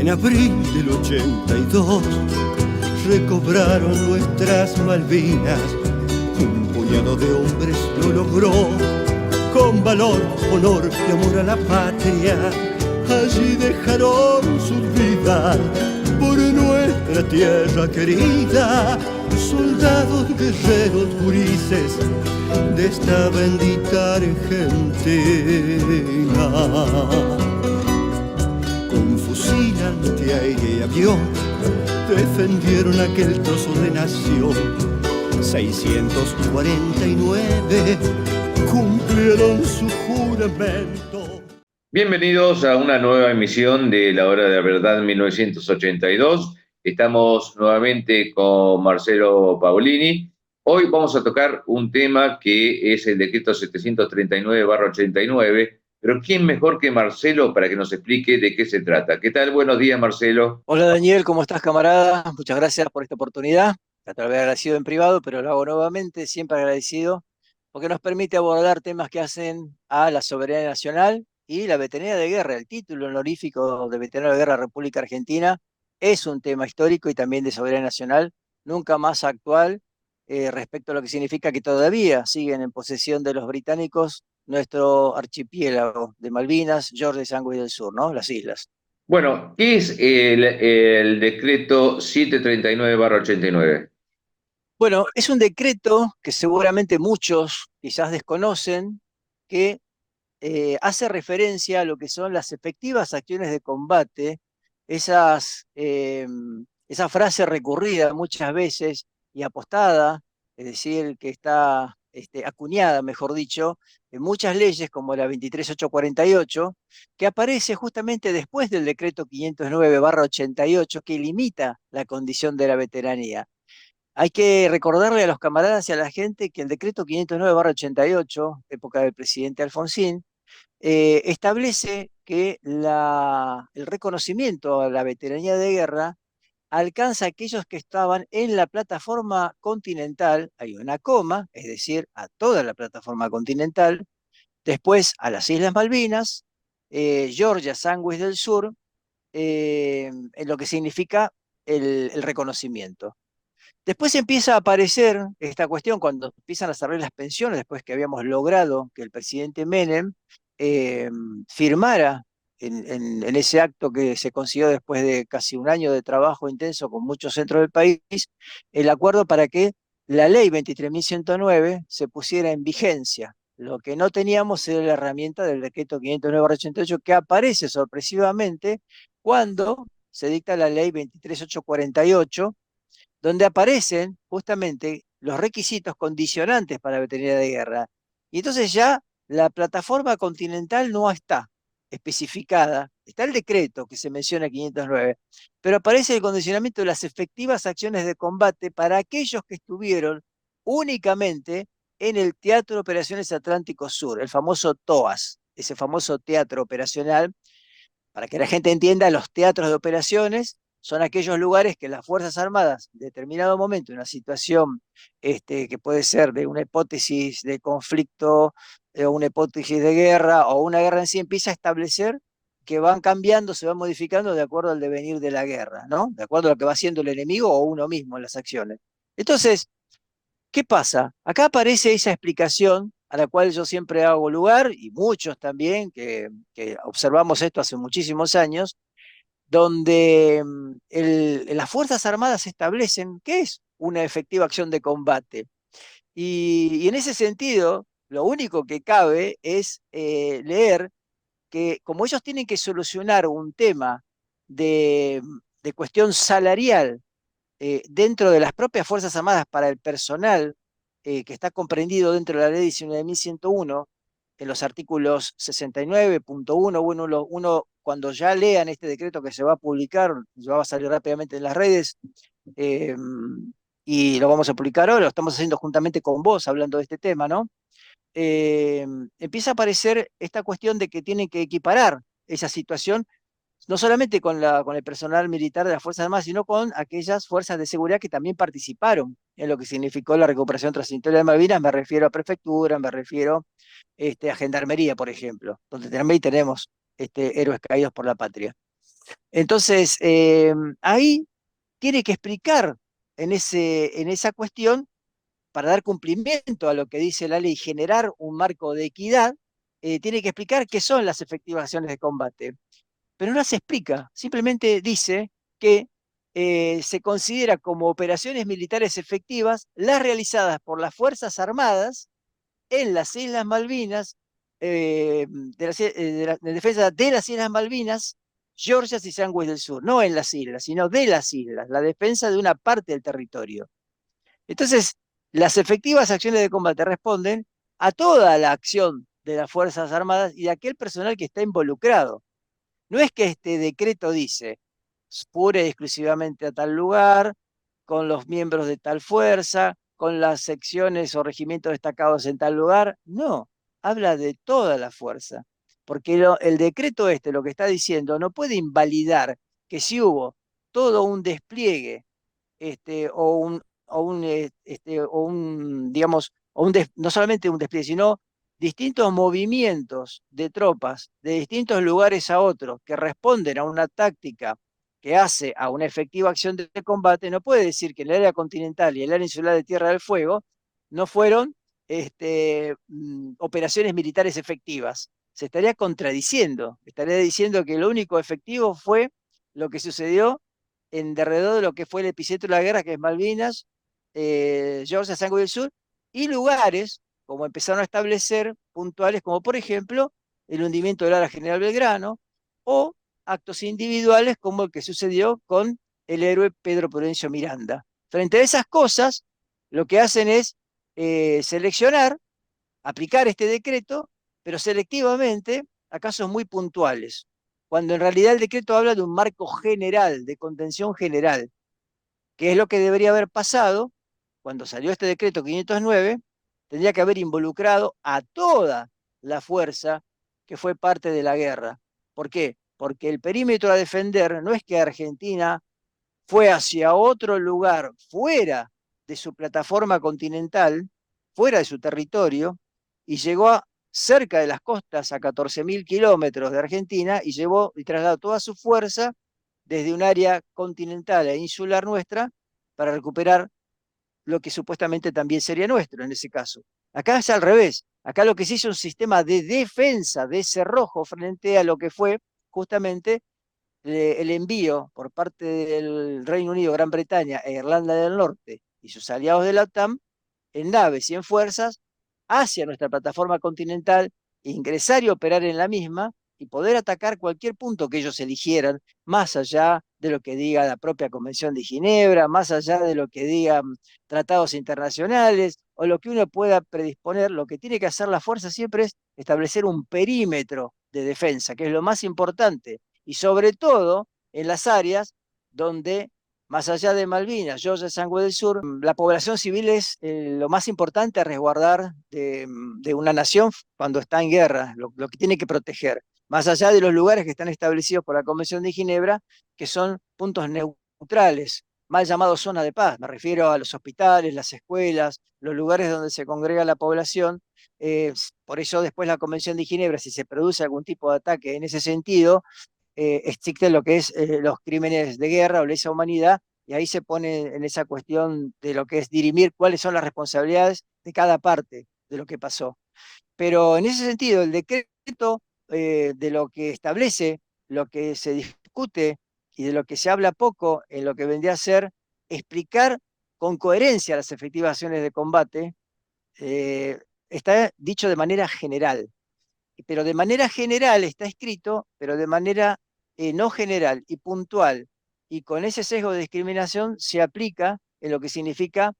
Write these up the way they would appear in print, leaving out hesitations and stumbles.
En abril del 82 recobraron nuestras Malvinas. Un puñado de hombres lo logró, con valor, honor y amor a la patria. Allí dejaron sus vidas por nuestra tierra querida. Soldados, guerreros, gurises de esta bendita Argentina. Con fusil antiaéreo y avión defendieron aquel trozo de nación. 649 cumplieron su juramento. Bienvenidos a una nueva emisión de La Hora de la Verdad 1982. Estamos nuevamente con Marcelo Paolini. Hoy vamos a tocar un tema que es el decreto 739/89, pero ¿quién mejor que Marcelo para que nos explique de qué se trata? ¿Qué tal? Buenos días, Marcelo. Hola Daniel, ¿cómo estás, camarada? Muchas gracias por esta oportunidad. Ya te lo había agradecido en privado, pero lo hago nuevamente, siempre agradecido, porque nos permite abordar temas que hacen a la soberanía nacional y la veteranía de guerra. El título honorífico de veterano de guerra República Argentina es un tema histórico y también de soberanía nacional, nunca más actual, respecto a lo que significa que todavía siguen en posesión de los británicos nuestro archipiélago de Malvinas, George Sandwich del Sur, ¿no? Las islas. Bueno, ¿qué es el decreto 739/89? Bueno, es un decreto que seguramente muchos quizás desconocen, que hace referencia a lo que son las efectivas acciones de combate, esa frase recurrida muchas veces y apostada, es decir, que está acuñada, mejor dicho, en muchas leyes como la 23848, que aparece justamente después del decreto 509/88, que limita la condición de la veteranía. Hay que recordarle a los camaradas y a la gente que el decreto 509/88, época del presidente Alfonsín, establece que el reconocimiento a la veteranía de guerra alcanza a aquellos que estaban en la plataforma continental, hay una coma, es decir, a toda la plataforma continental, después a las Islas Malvinas, Georgia, Sandwich del Sur, en lo que significa el reconocimiento. Después empieza a aparecer esta cuestión cuando empiezan a cerrar las pensiones, después que habíamos logrado que el presidente Menem eh, firmara en ese acto que se consiguió después de casi un año de trabajo intenso con muchos centros del país, el acuerdo para que la ley 23.109 se pusiera en vigencia. Lo que no teníamos era la herramienta del decreto 509/88 que aparece sorpresivamente cuando se dicta la ley 23.848, donde aparecen justamente los requisitos condicionantes para la veteranía de guerra. Y entonces ya la plataforma continental no está especificada, está el decreto que se menciona 509, pero aparece el condicionamiento de las efectivas acciones de combate para aquellos que estuvieron únicamente en el Teatro de Operaciones Atlántico Sur, el famoso TOAS, ese famoso teatro operacional. Para que la gente entienda, los teatros de operaciones son aquellos lugares que las Fuerzas Armadas, en determinado momento, en una situación que puede ser de una hipótesis de conflicto, o una hipótesis de guerra, o una guerra en sí, empieza a establecer que van cambiando, se van modificando de acuerdo al devenir de la guerra, ¿no? De acuerdo a lo que va haciendo el enemigo o uno mismo en las acciones. Entonces, ¿qué pasa? Acá aparece esa explicación a la cual yo siempre hago lugar, y muchos también que observamos esto hace muchísimos años, donde las Fuerzas Armadas establecen qué es una efectiva acción de combate. Y en ese sentido, lo único que cabe es leer que como ellos tienen que solucionar un tema de, de cuestión salarial dentro de las propias Fuerzas Armadas para el personal que está comprendido dentro de la ley 19.101, en los artículos 69.1, bueno, uno cuando ya lean este decreto que se va a publicar, ya va a salir rápidamente en las redes, eh, y lo vamos a publicar ahora, lo estamos haciendo juntamente con vos, hablando de este tema, ¿no? Empieza a aparecer esta cuestión de que tienen que equiparar esa situación no solamente con el personal militar de las Fuerzas Armadas, sino con aquellas fuerzas de seguridad que también participaron en lo que significó la recuperación transitoria de Malvinas. Me refiero a prefectura, me refiero a gendarmería, por ejemplo, donde también tenemos héroes caídos por la patria. Entonces, ahí tiene que explicar en esa cuestión, para dar cumplimiento a lo que dice la ley, generar un marco de equidad, tiene que explicar qué son las efectivas acciones de combate. Pero no las explica, simplemente dice que se considera como operaciones militares efectivas las realizadas por las Fuerzas Armadas en las Islas Malvinas, de defensa de las Islas Malvinas, Georgias y Sandwich del Sur, no en las islas, sino de las islas, la defensa de una parte del territorio. Entonces, las efectivas acciones de combate responden a toda la acción de las Fuerzas Armadas y de aquel personal que está involucrado. No es que este decreto dice pura y exclusivamente a tal lugar, con los miembros de tal fuerza, con las secciones o regimientos destacados en tal lugar. No, habla de toda la fuerza. Porque el decreto este lo que está diciendo no puede invalidar que si hubo todo un despliegue digamos, no solamente un despliegue, sino distintos movimientos de tropas de distintos lugares a otros que responden a una táctica que hace a una efectiva acción de combate, no puede decir que el área continental y el área insular de Tierra del Fuego no fueron operaciones militares efectivas. Se estaría contradiciendo, estaría diciendo que lo único efectivo fue lo que sucedió en derredor de lo que fue el epicentro de la guerra, que es Malvinas, Georgia, Sandwich del Sur, y lugares, como empezaron a establecer, puntuales, como por ejemplo el hundimiento del ala General Belgrano, o actos individuales como el que sucedió con el héroe Pedro Prudencio Miranda. Frente a esas cosas, lo que hacen es seleccionar, aplicar este decreto, pero selectivamente a casos muy puntuales, cuando en realidad el decreto habla de un marco general, de contención general, que es lo que debería haber pasado cuando salió este decreto 509, tendría que haber involucrado a toda la fuerza que fue parte de la guerra. ¿Por qué? Porque el perímetro a defender no es que Argentina fue hacia otro lugar, fuera de su plataforma continental, fuera de su territorio, y llegó cerca de las costas a 14.000 kilómetros de Argentina y llevó y trasladó toda su fuerza desde un área continental e insular nuestra para recuperar lo que supuestamente también sería nuestro en ese caso. Acá es al revés. Acá lo que se hizo es un sistema de defensa de cerrojo frente a lo que fue justamente el envío por parte del Reino Unido, Gran Bretaña e Irlanda del Norte y sus aliados de la OTAN en naves y en fuerzas hacia nuestra plataforma continental, ingresar y operar en la misma y poder atacar cualquier punto que ellos eligieran, más allá de lo que diga la propia Convención de Ginebra, más allá de lo que digan tratados internacionales o lo que uno pueda predisponer. Lo que tiene que hacer la fuerza siempre es establecer un perímetro de defensa, que es lo más importante, y sobre todo en las áreas donde, más allá de Malvinas, Georgia, Sandwich del Sur, la población civil es lo más importante a resguardar de una nación cuando está en guerra, lo que tiene que proteger, más allá de los lugares que están establecidos por la Convención de Ginebra, que son puntos neutrales, mal llamados zona de paz. Me refiero a los hospitales, las escuelas, los lugares donde se congrega la población. Por eso después la Convención de Ginebra, si se produce algún tipo de ataque en ese sentido, existe lo que es los crímenes de guerra o lesa humanidad, y ahí se pone en esa cuestión de lo que es dirimir cuáles son las responsabilidades de cada parte de lo que pasó. Pero en ese sentido, el decreto de lo que establece, lo que se discute y de lo que se habla poco en lo que vendría a ser explicar con coherencia las efectivas acciones de combate, está dicho de manera general. Pero de manera general está escrito, pero de manera no general y puntual. Y con ese sesgo de discriminación se aplica en lo que significa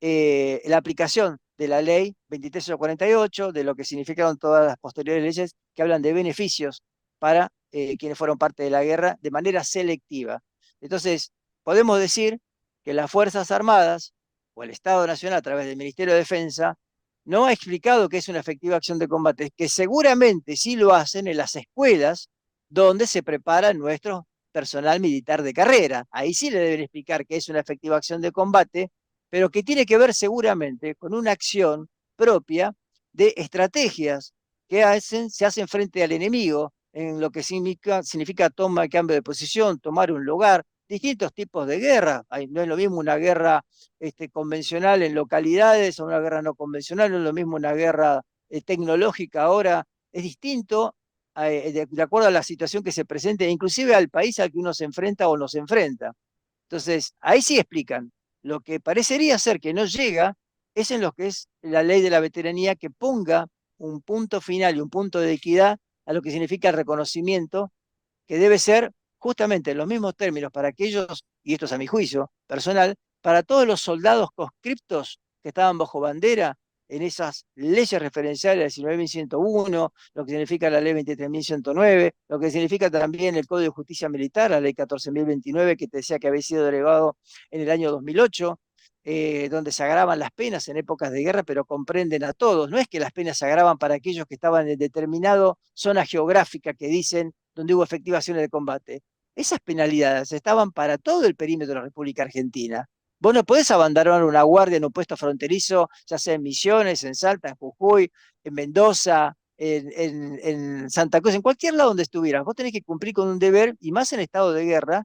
la aplicación de la ley 23848, de lo que significaron todas las posteriores leyes que hablan de beneficios para quienes fueron parte de la guerra de manera selectiva. Entonces, podemos decir que las Fuerzas Armadas o el Estado Nacional a través del Ministerio de Defensa no ha explicado qué es una efectiva acción de combate, que seguramente sí lo hacen en las escuelas donde se prepara nuestro personal militar de carrera. Ahí sí le deben explicar qué es una efectiva acción de combate, pero que tiene que ver seguramente con una acción propia de estrategias que se hacen frente al enemigo, en lo que significa toma y cambio de posición, tomar un lugar, distintos tipos de guerra. No es lo mismo una guerra convencional en localidades o una guerra no convencional, no es lo mismo una guerra tecnológica ahora, es distinto de acuerdo a la situación que se presente, inclusive al país al que uno se enfrenta o no se enfrenta. Entonces, ahí sí explican. Lo que parecería ser que no llega es en lo que es la ley de la veteranía que ponga un punto final y un punto de equidad a lo que significa el reconocimiento, que debe ser justamente en los mismos términos para aquellos, y esto es a mi juicio personal, para todos los soldados conscriptos que estaban bajo bandera en esas leyes referenciales del 19.101, lo que significa la ley 23.109, lo que significa también el Código de Justicia Militar, la ley 14.029, que te decía que había sido derogado en el año 2008, donde se agravan las penas en épocas de guerra, pero comprenden a todos. No es que las penas se agravan para aquellos que estaban en determinada zona geográfica que dicen donde hubo efectivas acciones de combate. Esas penalidades estaban para todo el perímetro de la República Argentina. Vos no podés abandonar una guardia en un puesto fronterizo, ya sea en Misiones, en Salta, en Jujuy, en Mendoza, en Santa Cruz, en cualquier lado donde estuvieras. Vos tenés que cumplir con un deber, y más en estado de guerra,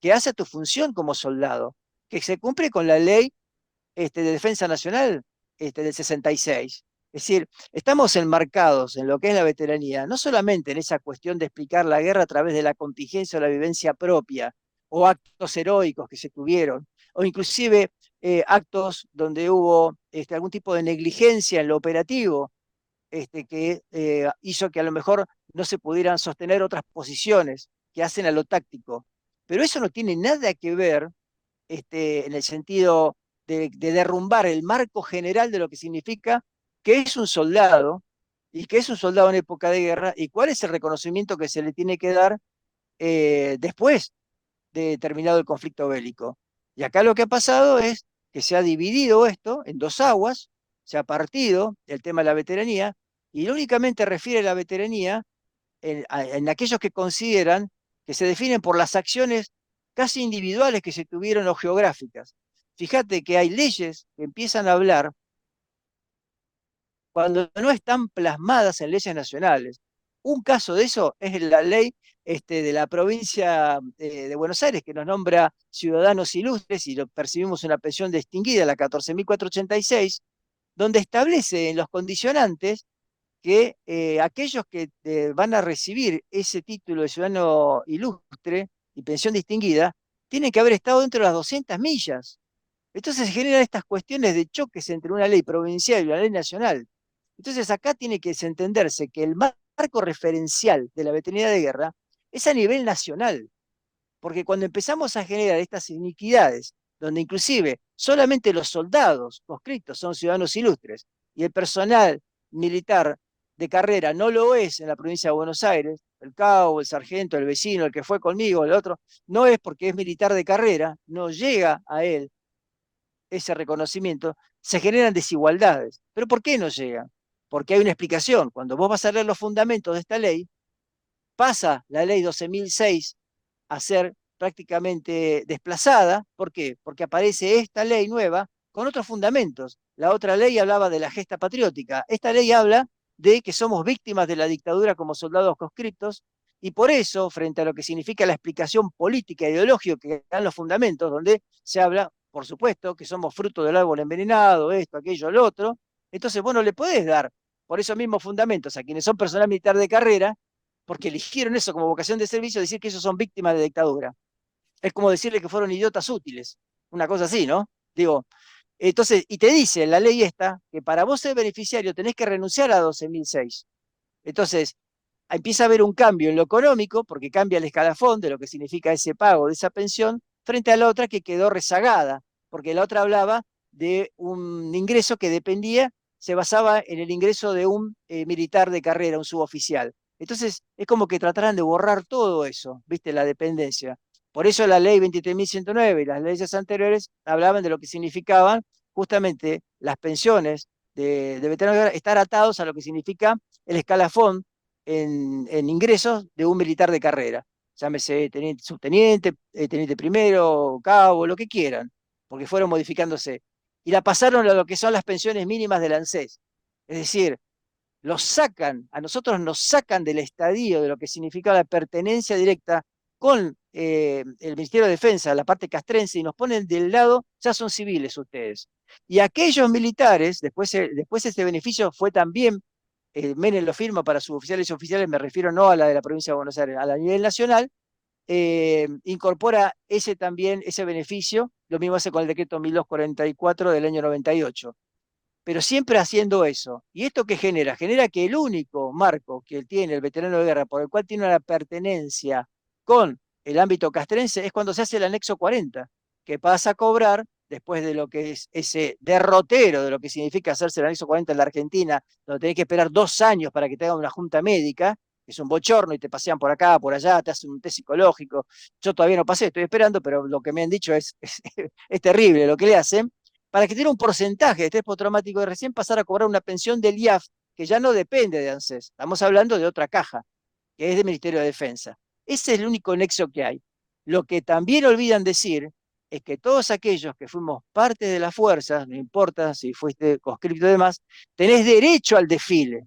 que hace tu función como soldado, que se cumple con la ley de defensa nacional del 66. Es decir, estamos enmarcados en lo que es la veteranía, no solamente en esa cuestión de explicar la guerra a través de la contingencia o la vivencia propia, o actos heroicos que se tuvieron, o inclusive actos donde hubo algún tipo de negligencia en lo operativo, que hizo que a lo mejor no se pudieran sostener otras posiciones que hacen a lo táctico. Pero eso no tiene nada que ver en el sentido de derrumbar el marco general de lo que significa que es un soldado y que es un soldado en época de guerra y cuál es el reconocimiento que se le tiene que dar después de terminado el conflicto bélico. Y acá lo que ha pasado es que se ha dividido esto en dos aguas, se ha partido el tema de la veteranía y únicamente refiere a la veteranía en aquellos que consideran que se definen por las acciones casi individuales que se tuvieron o geográficas. Fíjate que hay leyes que empiezan a hablar cuando no están plasmadas en leyes nacionales. Un caso de eso es la ley de la provincia de Buenos Aires, que nos nombra ciudadanos ilustres y percibimos una pensión distinguida, la 14.486, donde establece en los condicionantes que aquellos que van a recibir ese título de ciudadano ilustre y pensión distinguida tienen que haber estado dentro de las 200 millas. Entonces se generan estas cuestiones de choques entre una ley provincial y una ley nacional. Entonces acá tiene que entenderse que el marco referencial de la veteranía de guerra es a nivel nacional, porque cuando empezamos a generar estas iniquidades, donde inclusive solamente los soldados conscriptos son ciudadanos ilustres y el personal militar de carrera no lo es en la provincia de Buenos Aires, el cabo, el sargento, el vecino, el que fue conmigo, el otro, no es porque es militar de carrera, no llega a él ese reconocimiento, se generan desigualdades. ¿Pero por qué no llegan? Porque hay una explicación. Cuando vos vas a leer los fundamentos de esta ley, pasa la ley 12.006 a ser prácticamente desplazada. ¿Por qué? Porque aparece esta ley nueva con otros fundamentos. La otra ley hablaba de la gesta patriótica. Esta ley habla de que somos víctimas de la dictadura como soldados conscriptos y por eso, frente a lo que significa la explicación política e ideológica que dan los fundamentos, donde se habla, por supuesto, que somos fruto del árbol envenenado, esto, aquello, lo otro, entonces vos no le podés dar por esos mismos fundamentos a quienes son personal militar de carrera, porque eligieron eso como vocación de servicio, decir que ellos son víctimas de dictadura. Es como decirle que fueron idiotas útiles, una cosa así, ¿no? Digo, entonces, y te dice la ley esta que para vos ser beneficiario tenés que renunciar a 12.006. Entonces, empieza a haber un cambio en lo económico, porque cambia el escalafón de lo que significa ese pago de esa pensión, frente a la otra que quedó rezagada, porque la otra hablaba de un ingreso que dependía, se basaba en el ingreso de un militar de carrera, un suboficial. Entonces, es como que trataran de borrar todo eso, ¿viste? La dependencia. Por eso la ley 23.109 y las leyes anteriores hablaban de lo que significaban justamente las pensiones de veteranos de guerra, estar atados a lo que significa el escalafón en ingresos de un militar de carrera. Llámese teniente, subteniente, teniente primero, cabo, lo que quieran, porque fueron modificándose. Y la pasaron a lo que son las pensiones mínimas del ANSES. Es decir, a nosotros nos sacan del estadio de lo que significaba la pertenencia directa con el Ministerio de Defensa, la parte castrense, y nos ponen del lado, ya son civiles ustedes. Y aquellos militares, después este beneficio fue también, Menem lo firma para suboficiales y oficiales, me refiero no a la de la provincia de Buenos Aires, a la nivel nacional, incorpora ese beneficio, lo mismo hace con el decreto 1244 del año 98, pero siempre haciendo eso. ¿Y esto qué genera? Genera que el único marco que tiene el veterano de guerra, por el cual tiene una pertenencia con el ámbito castrense, es cuando se hace el anexo 40, que pasa a cobrar, después de lo que es ese derrotero de lo que significa hacerse el anexo 40 en la Argentina, donde tenés que esperar 2 años para que te hagan una junta médica, que es un bochorno, y te pasean por acá, por allá, te hacen un test psicológico. Yo todavía no pasé, estoy esperando, pero lo que me han dicho es terrible lo que le hacen, para que tenga un porcentaje de estrés postraumático de recién pasar a cobrar una pensión del IAF, que ya no depende de ANSES. Estamos hablando de otra caja, que es del Ministerio de Defensa. Ese es el único nexo que hay. Lo que también olvidan decir es que todos aquellos que fuimos parte de las fuerzas, no importa si fuiste conscripto y demás, tenés derecho al desfile,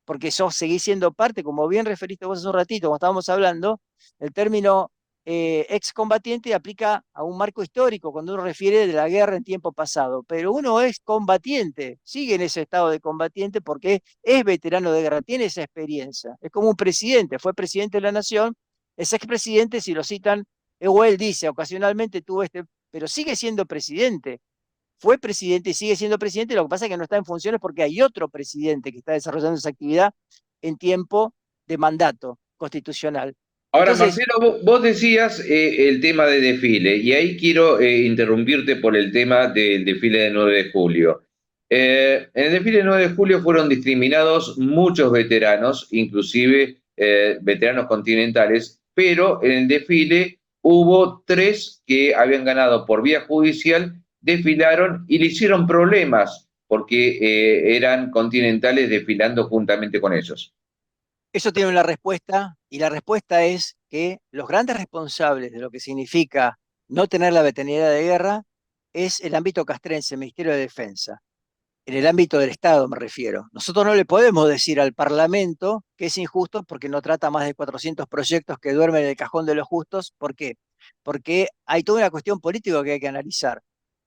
porque sos, seguís siendo parte, como bien referiste vos hace un ratito, cuando estábamos hablando, el término excombatiente aplica a un marco histórico cuando uno refiere de la guerra en tiempo pasado, pero uno es combatiente, sigue en ese estado de combatiente porque es veterano de guerra, tiene esa experiencia. Es como un presidente, fue presidente de la nación, es expresidente, si lo citan, o él dice, ocasionalmente tuvo pero sigue siendo presidente, fue presidente y sigue siendo presidente, lo que pasa es que no está en funciones porque hay otro presidente que está desarrollando esa actividad en tiempo de mandato constitucional. Ahora, Entonces, Marcelo, vos decías el tema de desfile, y ahí quiero interrumpirte por el tema del desfile de 9 de julio. En el desfile de 9 de julio fueron discriminados muchos veteranos, inclusive veteranos continentales, pero en el desfile hubo 3 que habían ganado por vía judicial, desfilaron y le hicieron problemas porque eran continentales desfilando juntamente con ellos. eso tiene una respuesta, y la respuesta es que los grandes responsables de lo que significa no tener la veteranía de guerra es el ámbito castrense, el Ministerio de Defensa. En el ámbito del Estado me refiero. Nosotros no le podemos decir al Parlamento que es injusto porque no trata más de 400 proyectos que duermen en el cajón de los justos. ¿Por qué? Porque hay toda una cuestión política que hay que analizar.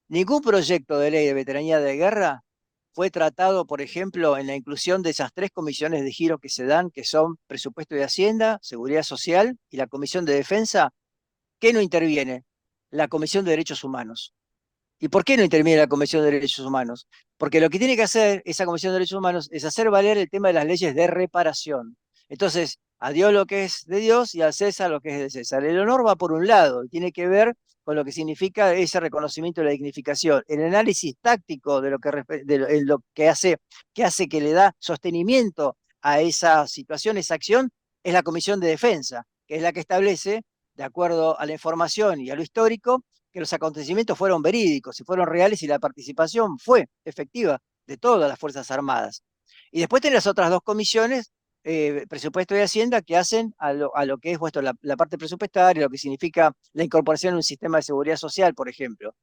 Ningún proyecto de ley de veteranía de guerra fue tratado, por ejemplo, en la inclusión de esas 3 comisiones de giro que se dan, que son Presupuesto de Hacienda, Seguridad Social y la Comisión de Defensa. ¿Qué no interviene? La Comisión de Derechos Humanos. ¿Y por qué no interviene la Comisión de Derechos Humanos? Porque lo que tiene que hacer esa Comisión de Derechos Humanos es hacer valer el tema de las leyes de reparación. Entonces, a Dios lo que es de Dios y al César lo que es de César. El honor va por un lado y tiene que ver con lo que significa ese reconocimiento de la dignificación. El análisis táctico de lo que hace que le da sostenimiento a esa situación, esa acción, es la Comisión de Defensa, que es la que establece, de acuerdo a la información y a lo histórico, que los acontecimientos fueron verídicos y fueron reales y la participación fue efectiva de todas las Fuerzas Armadas. Y después tenés las otras 2 comisiones, Presupuesto y Hacienda, que hacen a lo que es la parte presupuestaria, lo que significa la incorporación en un sistema de seguridad social, por ejemplo.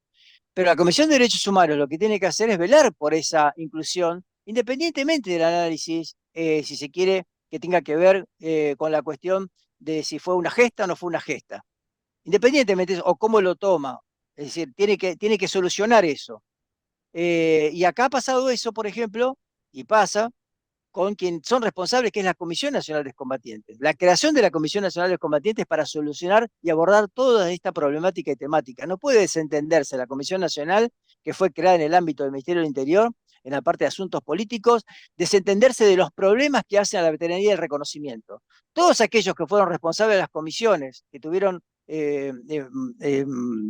Pero la Comisión de Derechos Humanos lo que tiene que hacer es velar por esa inclusión, independientemente del análisis, si se quiere, que tenga que ver con la cuestión de si fue una gesta o no fue una gesta, independientemente o cómo lo toma. Es decir, tiene que solucionar eso. Y acá ha pasado eso, por ejemplo, y pasa con quien son responsables, que es la Comisión Nacional de Combatientes. La creación de la Comisión Nacional de Combatientes para solucionar y abordar toda esta problemática y temática. No puede desentenderse la Comisión Nacional, que fue creada en el ámbito del Ministerio del Interior, en la parte de asuntos políticos, desentenderse de los problemas que hacen a la veteranía y el reconocimiento. Todos aquellos que fueron responsables de las comisiones, que tuvieron,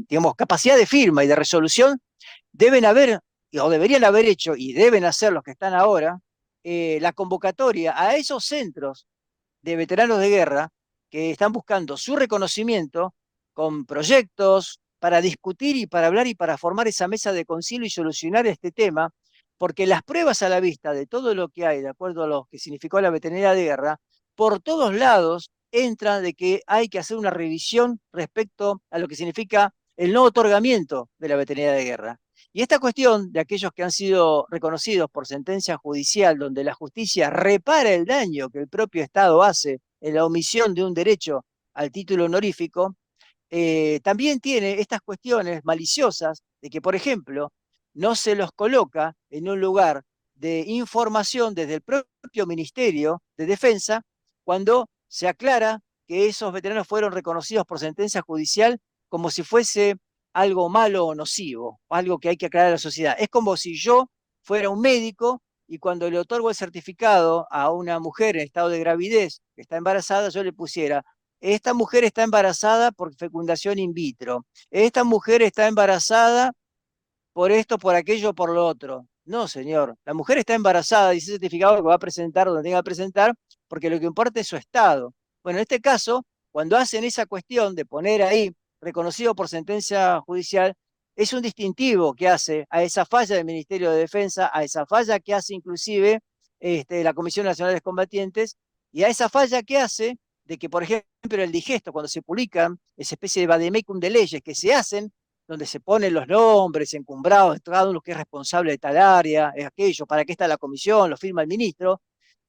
digamos, capacidad de firma y de resolución, deben haber, o deberían haber hecho, y deben hacer los que están ahora, la convocatoria a esos centros de veteranos de guerra que están buscando su reconocimiento con proyectos para discutir y para hablar y para formar esa mesa de concilio y solucionar este tema, porque las pruebas a la vista de todo lo que hay, de acuerdo a lo que significó la veteranía de guerra, por todos lados entra de que hay que hacer una revisión respecto a lo que significa el no otorgamiento de la veteranía de guerra. Y esta cuestión de aquellos que han sido reconocidos por sentencia judicial, donde la justicia repara el daño que el propio Estado hace en la omisión de un derecho al título honorífico, también tiene estas cuestiones maliciosas de que, por ejemplo, no se los coloca en un lugar de información desde el propio Ministerio de Defensa cuando se aclara que esos veteranos fueron reconocidos por sentencia judicial como si fuese algo malo o nocivo, algo que hay que aclarar a la sociedad. Es como si yo fuera un médico y cuando le otorgo el certificado a una mujer en estado de gravidez que está embarazada, yo le pusiera: esta mujer está embarazada por fecundación in vitro, esta mujer está embarazada por esto, por aquello, por lo otro. No, señor, la mujer está embarazada, dice el certificado que va a presentar donde tenga que presentar, porque lo que importa es su estado. Bueno, en este caso, cuando hacen esa cuestión de poner ahí, reconocido por sentencia judicial, es un distintivo que hace a esa falla del Ministerio de Defensa, a esa falla que hace inclusive la Comisión Nacional de Combatientes, y a esa falla que hace de que, por ejemplo, el digesto, cuando se publican esa especie de vademecum de leyes que se hacen, donde se ponen los nombres encumbrados de cada uno que es responsable de tal área, es aquello, para qué está la comisión, lo firma el ministro,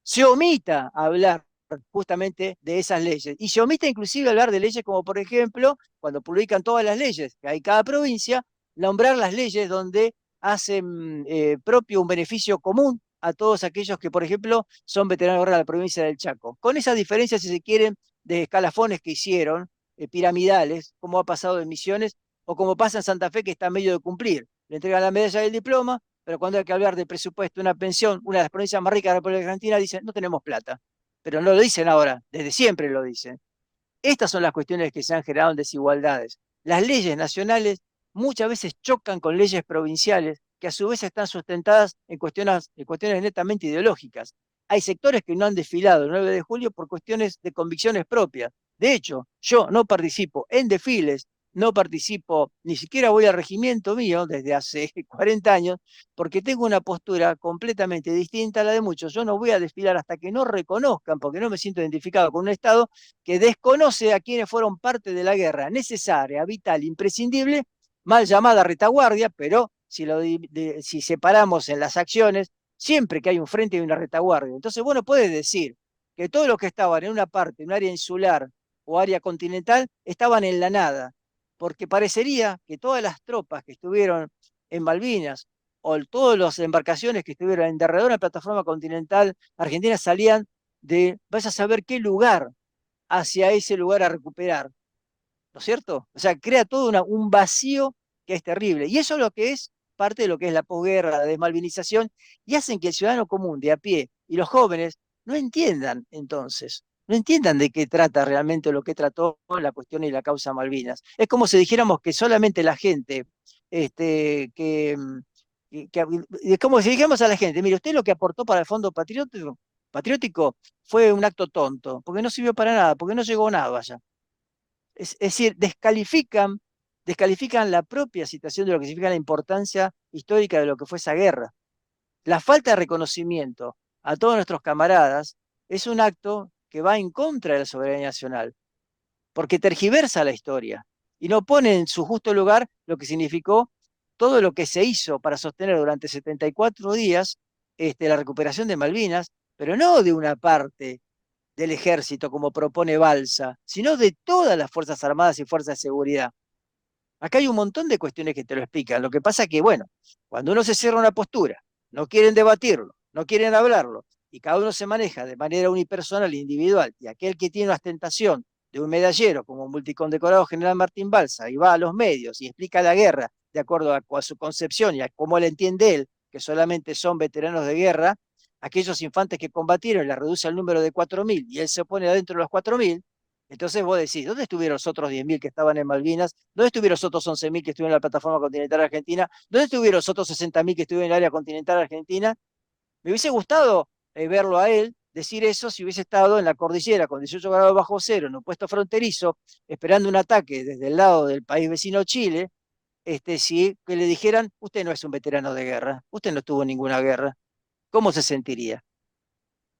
se omita hablar justamente de esas leyes. Y se omite inclusive hablar de leyes como, por ejemplo, cuando publican todas las leyes que hay cada provincia, nombrar las leyes donde hacen propio un beneficio común a todos aquellos que, por ejemplo, son veteranos de guerra de la provincia del Chaco. Con esas diferencias, si se quieren, de escalafones que hicieron, piramidales, como ha pasado en Misiones, o como pasa en Santa Fe, que está medio de cumplir. Le entregan la medalla y el diploma, pero cuando hay que hablar de presupuesto, una pensión, una de las provincias más ricas de la República Argentina, dicen: no tenemos plata. Pero no lo dicen ahora, desde siempre lo dicen. Estas son las cuestiones que se han generado en desigualdades. Las leyes nacionales muchas veces chocan con leyes provinciales, que a su vez están sustentadas en cuestiones netamente ideológicas. Hay sectores que no han desfilado el 9 de julio por cuestiones de convicciones propias. De hecho, yo no participo en desfiles, no participo, ni siquiera voy al regimiento mío desde hace 40 años, porque tengo una postura completamente distinta a la de muchos. Yo no voy a desfilar hasta que no reconozcan, porque no me siento identificado con un Estado que desconoce a quienes fueron parte de la guerra necesaria, vital, imprescindible, mal llamada retaguardia, pero si separamos en las acciones, siempre que hay un frente hay una retaguardia. Entonces, bueno, puedes decir que todos los que estaban en una parte, en un área insular o área continental, estaban en la nada, porque parecería que todas las tropas que estuvieron en Malvinas o todas las embarcaciones que estuvieron en derredor de la plataforma continental argentina salían de, vas a saber qué lugar, hacia ese lugar a recuperar, ¿no es cierto? O sea, crea todo un vacío que es terrible. Y eso es lo que es parte de lo que es la posguerra, la desmalvinización, y hacen que el ciudadano común de a pie y los jóvenes no entiendan entonces, no entiendan de qué trata realmente lo que trató la cuestión y la causa Malvinas. Es como si dijéramos que solamente la gente, es como si dijéramos a la gente: mire, usted lo que aportó para el Fondo Patriótico fue un acto tonto, porque no sirvió para nada, porque no llegó nada allá. Es decir, descalifican la propia situación de lo que significa la importancia histórica de lo que fue esa guerra. La falta de reconocimiento a todos nuestros camaradas es un acto que va en contra de la soberanía nacional, porque tergiversa la historia y no pone en su justo lugar lo que significó todo lo que se hizo para sostener durante 74 días la recuperación de Malvinas, pero no de una parte del ejército, como propone Balsa, sino de todas las Fuerzas Armadas y Fuerzas de Seguridad. Acá hay un montón de cuestiones que te lo explican. Lo que pasa es que, bueno, cuando uno se cierra una postura, no quieren debatirlo, no quieren hablarlo, y cada uno se maneja de manera unipersonal e individual, y aquel que tiene una ostentación de un medallero como multicondecorado general Martín Balsa y va a los medios y explica la guerra de acuerdo a su concepción y a cómo la entiende él, que solamente son veteranos de guerra, aquellos infantes que combatieron, la reduce al número de 4.000 y él se pone adentro de los 4.000, entonces vos decís: ¿dónde estuvieron los otros 10.000 que estaban en Malvinas? ¿Dónde estuvieron los otros 11.000 que estuvieron en la plataforma continental argentina? ¿Dónde estuvieron los otros 60.000 que estuvieron en el área continental argentina? Me hubiese gustado verlo a él decir eso si hubiese estado en la cordillera con 18 grados bajo cero, en un puesto fronterizo, esperando un ataque desde el lado del país vecino Chile, si que le dijeran: usted no es un veterano de guerra, usted no estuvo en ninguna guerra. ¿Cómo se sentiría?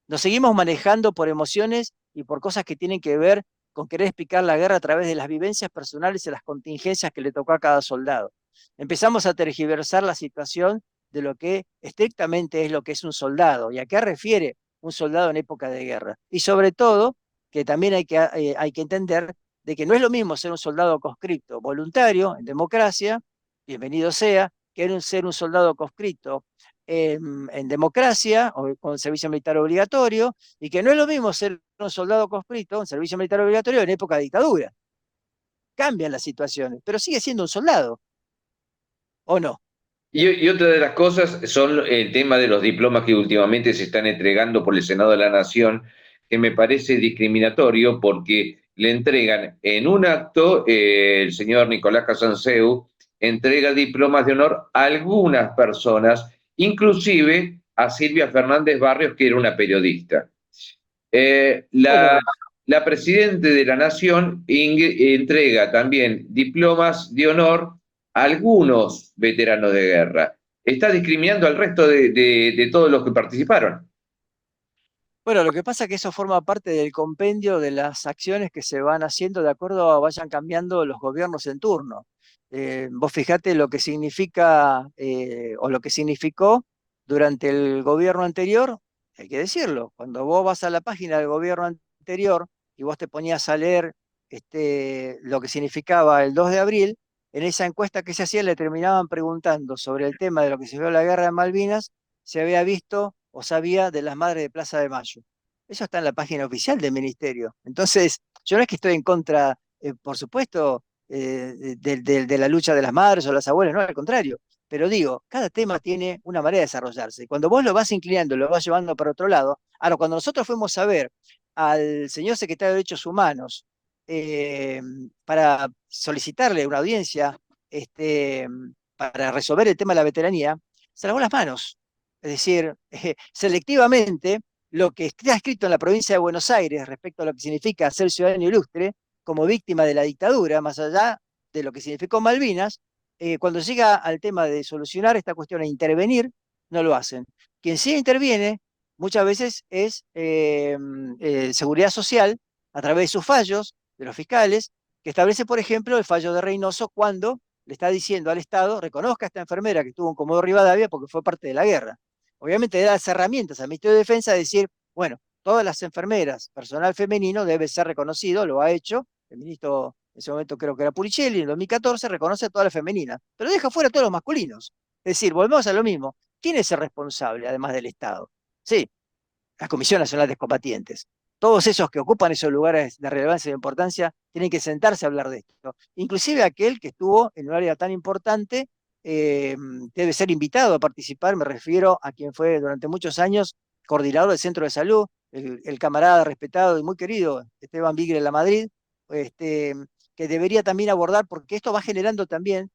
Nos seguimos manejando por emociones y por cosas que tienen que ver con querer explicar la guerra a través de las vivencias personales y las contingencias que le tocó a cada soldado. empezamos a tergiversar la situación de lo que estrictamente es lo que es un soldado y a qué refiere un soldado en época de guerra. Y sobre todo, que también hay que entender de que no es lo mismo ser un soldado conscripto voluntario en democracia, bienvenido sea, que ser un soldado conscripto en democracia o con servicio militar obligatorio, y que no es lo mismo ser un soldado conscripto en servicio militar obligatorio en época de dictadura. Cambian las situaciones, pero sigue siendo un soldado, ¿o no? Y otra de las cosas son el tema de los diplomas que últimamente se están entregando por el Senado de la Nación, que me parece discriminatorio porque le entregan en un acto, el señor Nicolás Casanseu entrega diplomas de honor a algunas personas, inclusive a Silvia Fernández Barrios, que era una periodista. Bueno, La presidenta de la Nación entrega también diplomas de honor a algunos veteranos de guerra. Está discriminando al resto de todos los que participaron. bueno, lo que pasa es que eso forma parte del compendio de las acciones que se van haciendo de acuerdo a vayan cambiando los gobiernos en turno. Vos fijate lo que significa o lo que significó durante el gobierno anterior, hay que decirlo, cuando vos vas a la página del gobierno anterior y vos te ponías a leer lo que significaba el 2 de abril, en esa encuesta que se hacía le terminaban preguntando sobre el tema de lo que se vio la guerra de Malvinas, se había visto o sabía de las madres de Plaza de Mayo. Eso está en la página oficial del ministerio. Entonces, yo no es que estoy en contra, por supuesto, de la lucha de las madres o las abuelas, no, al contrario. Pero digo, cada tema tiene una manera de desarrollarse. Y cuando vos lo vas inclinando, lo vas llevando para otro lado. Ahora, cuando nosotros fuimos a ver al señor secretario de Derechos Humanos eh, para solicitarle una audiencia para resolver el tema de la veteranía, se lavó las manos. Es decir, selectivamente, lo que está escrito en la provincia de Buenos Aires respecto a lo que significa ser ciudadano ilustre como víctima de la dictadura, más allá de lo que significó Malvinas, cuando llega al tema de solucionar esta cuestión e intervenir, no lo hacen. Quien sí interviene muchas veces es Seguridad Social, a través de sus fallos, de los fiscales, que establece, por ejemplo, el fallo de Reynoso cuando le está diciendo al Estado, reconozca a esta enfermera que estuvo en Comodoro Rivadavia porque fue parte de la guerra. Obviamente da las herramientas al Ministerio de Defensa de decir, bueno, todas las enfermeras, personal femenino debe ser reconocido, lo ha hecho, el ministro en ese momento creo que era Puricelli, en 2014 reconoce a todas las femeninas, pero deja fuera a todos los masculinos. Es decir, volvemos a lo mismo. ¿Quién es el responsable, además del Estado? Sí, la Comisión Nacional de Excombatientes. Todos esos que ocupan esos lugares de relevancia y de importancia tienen que sentarse a hablar de esto. Inclusive aquel que estuvo en un área tan importante debe ser invitado a participar, me refiero a quien fue durante muchos años coordinador del centro de salud, el camarada respetado y muy querido Esteban Vigre de la Madrid, que debería también abordar, porque esto va generando también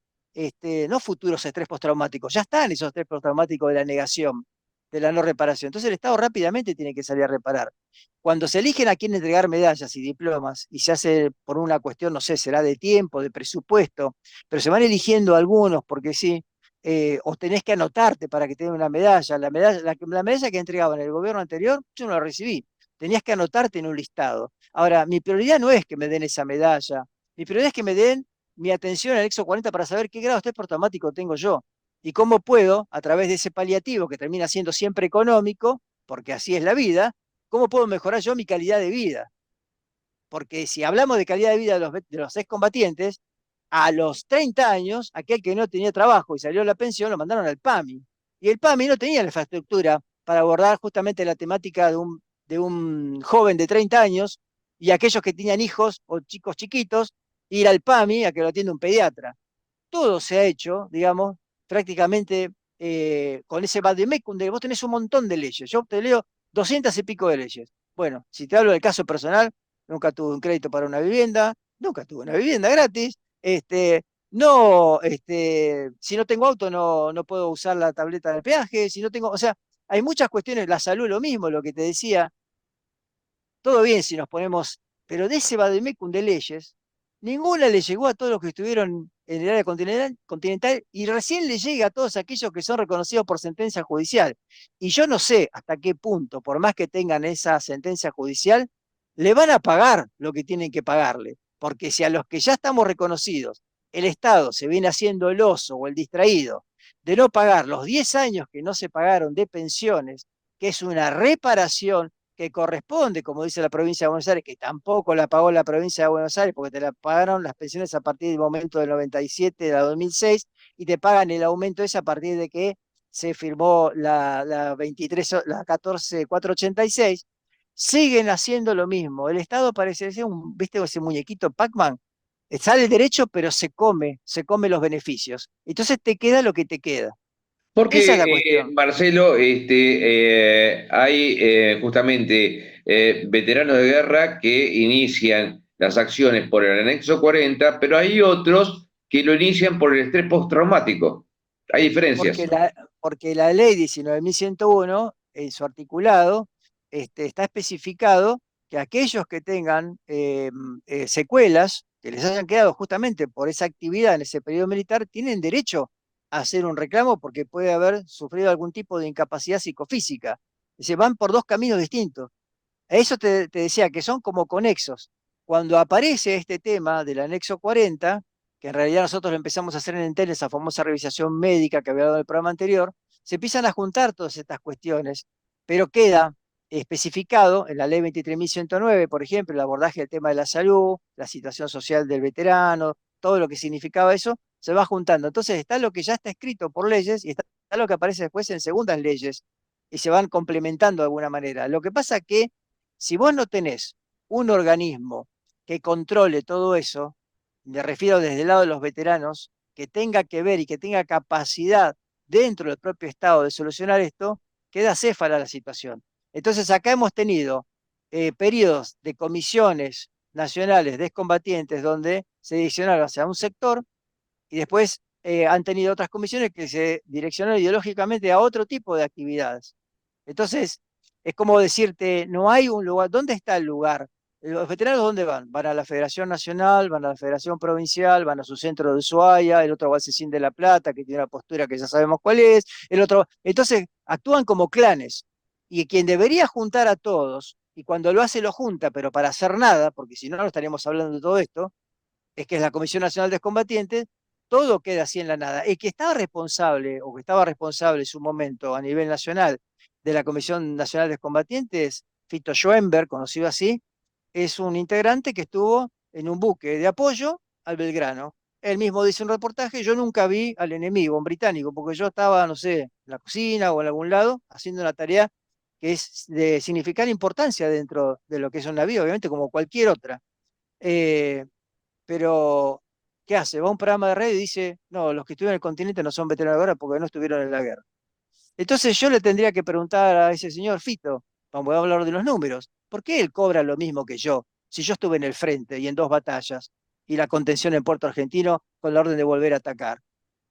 no futuros estrés postraumáticos, ya están esos estrés postraumáticos de la negación, de la no reparación. Entonces el Estado rápidamente tiene que salir a reparar. Cuando se eligen a quién entregar medallas y diplomas, y se hace por una cuestión, no sé, será de tiempo, de presupuesto, pero se van eligiendo algunos porque sí, o tenés que anotarte para que te den una medalla. La medalla que entregaban en el gobierno anterior, yo no la recibí. Tenías que anotarte en un listado. Ahora, mi prioridad no es que me den esa medalla, mi prioridad es que me den mi atención al Exo 40 para saber qué grado de estrés postraumático tengo yo y cómo puedo, a través de ese paliativo que termina siendo siempre económico, porque así es la vida, cómo puedo mejorar yo mi calidad de vida. Porque si hablamos de calidad de vida de los excombatientes, a los 30 años, aquel que no tenía trabajo y salió a la pensión, lo mandaron al PAMI. Y el PAMI no tenía la infraestructura para abordar justamente la temática de un joven de 30 años y aquellos que tenían hijos o chicos chiquitos, ir al PAMI a que lo atienda un pediatra. Todo se ha hecho, digamos, prácticamente con ese vademecum de vos tenés un montón de leyes. Yo te leo 200 y pico de leyes. Bueno, si te hablo del caso personal, nunca tuve un crédito para una vivienda, nunca tuve una vivienda gratis, no, si no tengo auto no puedo usar la tableta de peaje, si no tengo, o sea, hay muchas cuestiones, la salud lo mismo, lo que te decía, todo bien si nos ponemos, pero de ese vademecum de leyes, ninguna le llegó a todos los que estuvieron en el área continental y recién le llega a todos aquellos que son reconocidos por sentencia judicial. Y yo no sé hasta qué punto, por más que tengan esa sentencia judicial, le van a pagar lo que tienen que pagarle. Porque si a los que ya estamos reconocidos el Estado se viene haciendo el oso o el distraído de no pagar los 10 años que no se pagaron de pensiones, que es una reparación que corresponde, como dice la provincia de Buenos Aires, que tampoco la pagó la provincia de Buenos Aires, porque te la pagaron las pensiones a partir del momento del 97, de la 2006, y te pagan el aumento ese a partir de que se firmó la 23, la 14486, siguen haciendo lo mismo. El Estado parece ser ¿viste ese muñequito Pac-Man? Sale derecho, pero se come los beneficios. Entonces te queda lo que te queda. Esa es Porque, la cuestión. Marcelo, hay justamente veteranos de guerra que inician las acciones por el anexo 40, pero hay otros que lo inician por el estrés postraumático. Hay Porque diferencias. porque la ley 19.101, en su articulado, está especificado que aquellos que tengan secuelas que les hayan quedado justamente por esa actividad en ese periodo militar, tienen derecho a hacer un reclamo porque puede haber sufrido algún tipo de incapacidad psicofísica. Se van por dos caminos distintos. A eso te decía que son como conexos. Cuando aparece este tema del anexo 40, que en realidad nosotros lo empezamos a hacer en Entel, esa famosa revisación médica que había dado en el programa anterior, se empiezan a juntar todas estas cuestiones, pero queda especificado en la ley 23.109, por ejemplo, el abordaje del tema de la salud, la situación social del veterano, todo lo que significaba eso, se va juntando. Entonces está lo que ya está escrito por leyes y está lo que aparece después en segundas leyes y se van complementando de alguna manera. Lo que pasa que si vos no tenés un organismo que controle todo eso, me refiero desde el lado de los veteranos, que tenga que ver y que tenga capacidad dentro del propio Estado de solucionar esto, queda céfala la situación. Entonces acá hemos tenido periodos de comisiones nacionales de excombatientes donde se direccionaron hacia un sector y después han tenido otras comisiones que se direccionaron ideológicamente a otro tipo de actividades. Entonces, es como decirte, no hay un lugar, ¿dónde está el lugar? ¿Los veteranos dónde van? Van a la Federación Nacional, van a la Federación Provincial, van a su centro de Ushuaia, el otro va al Cecín de La Plata, que tiene una postura que ya sabemos cuál es, el otro. Entonces, actúan como clanes. Y quien debería juntar a todos, y cuando lo hace lo junta, pero para hacer nada, porque si no, no estaríamos hablando de todo esto, es que es la Comisión Nacional de Combatientes, todo queda así en la nada. El que estaba responsable, o que estaba responsable en su momento a nivel nacional de la Comisión Nacional de Combatientes, Fito Schoenberg, conocido así, es un integrante que estuvo en un buque de apoyo al Belgrano. Él mismo dice en un reportaje, yo nunca vi al enemigo, un británico, porque yo estaba, no sé, en la cocina o en algún lado, haciendo una tarea que es de significar importancia dentro de lo que es un navío, obviamente como cualquier otra. Eh, pero, ¿qué hace? Va a un programa de radio y dice, no, los que estuvieron en el continente no son veteranos de guerra porque no estuvieron en la guerra. Entonces yo le tendría que preguntar a ese señor Fito, vamos a hablar de los números, ¿por qué él cobra lo mismo que yo? Si yo estuve en el frente y en dos batallas y la contención en Puerto Argentino con la orden de volver a atacar.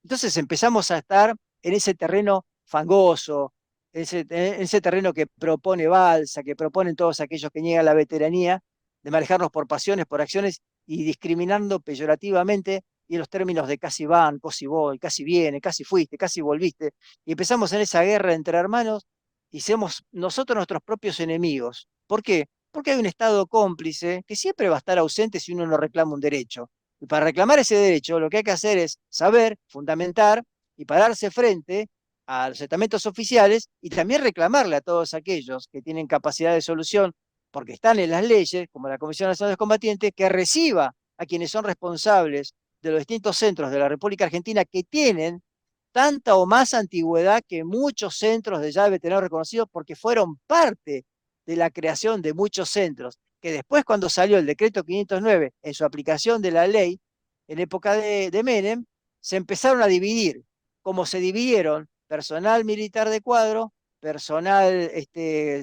Entonces empezamos a estar en ese terreno fangoso, en ese terreno que propone Balsa, que proponen todos aquellos que niegan la veteranía, de manejarnos por pasiones, por acciones y discriminando peyorativamente y en los términos de casi van, casi voy, casi viene, casi fuiste, casi volviste. Y empezamos en esa guerra entre hermanos y somos nosotros nuestros propios enemigos. ¿Por qué? Porque hay un Estado cómplice que siempre va a estar ausente si uno no reclama un derecho. Y para reclamar ese derecho, lo que hay que hacer es saber, fundamentar y pararse frente a los estamentos oficiales y también reclamarle a todos aquellos que tienen capacidad de solución, porque están en las leyes, como la Comisión Nacional de Combatientes, que reciba a quienes son responsables de los distintos centros de la República Argentina que tienen tanta o más antigüedad que muchos centros de ya de veteranos reconocidos porque fueron parte de la creación de muchos centros, que después cuando salió el decreto 509 en su aplicación de la ley, en época de Menem, se empezaron a dividir, como se dividieron personal militar de cuadro, personal,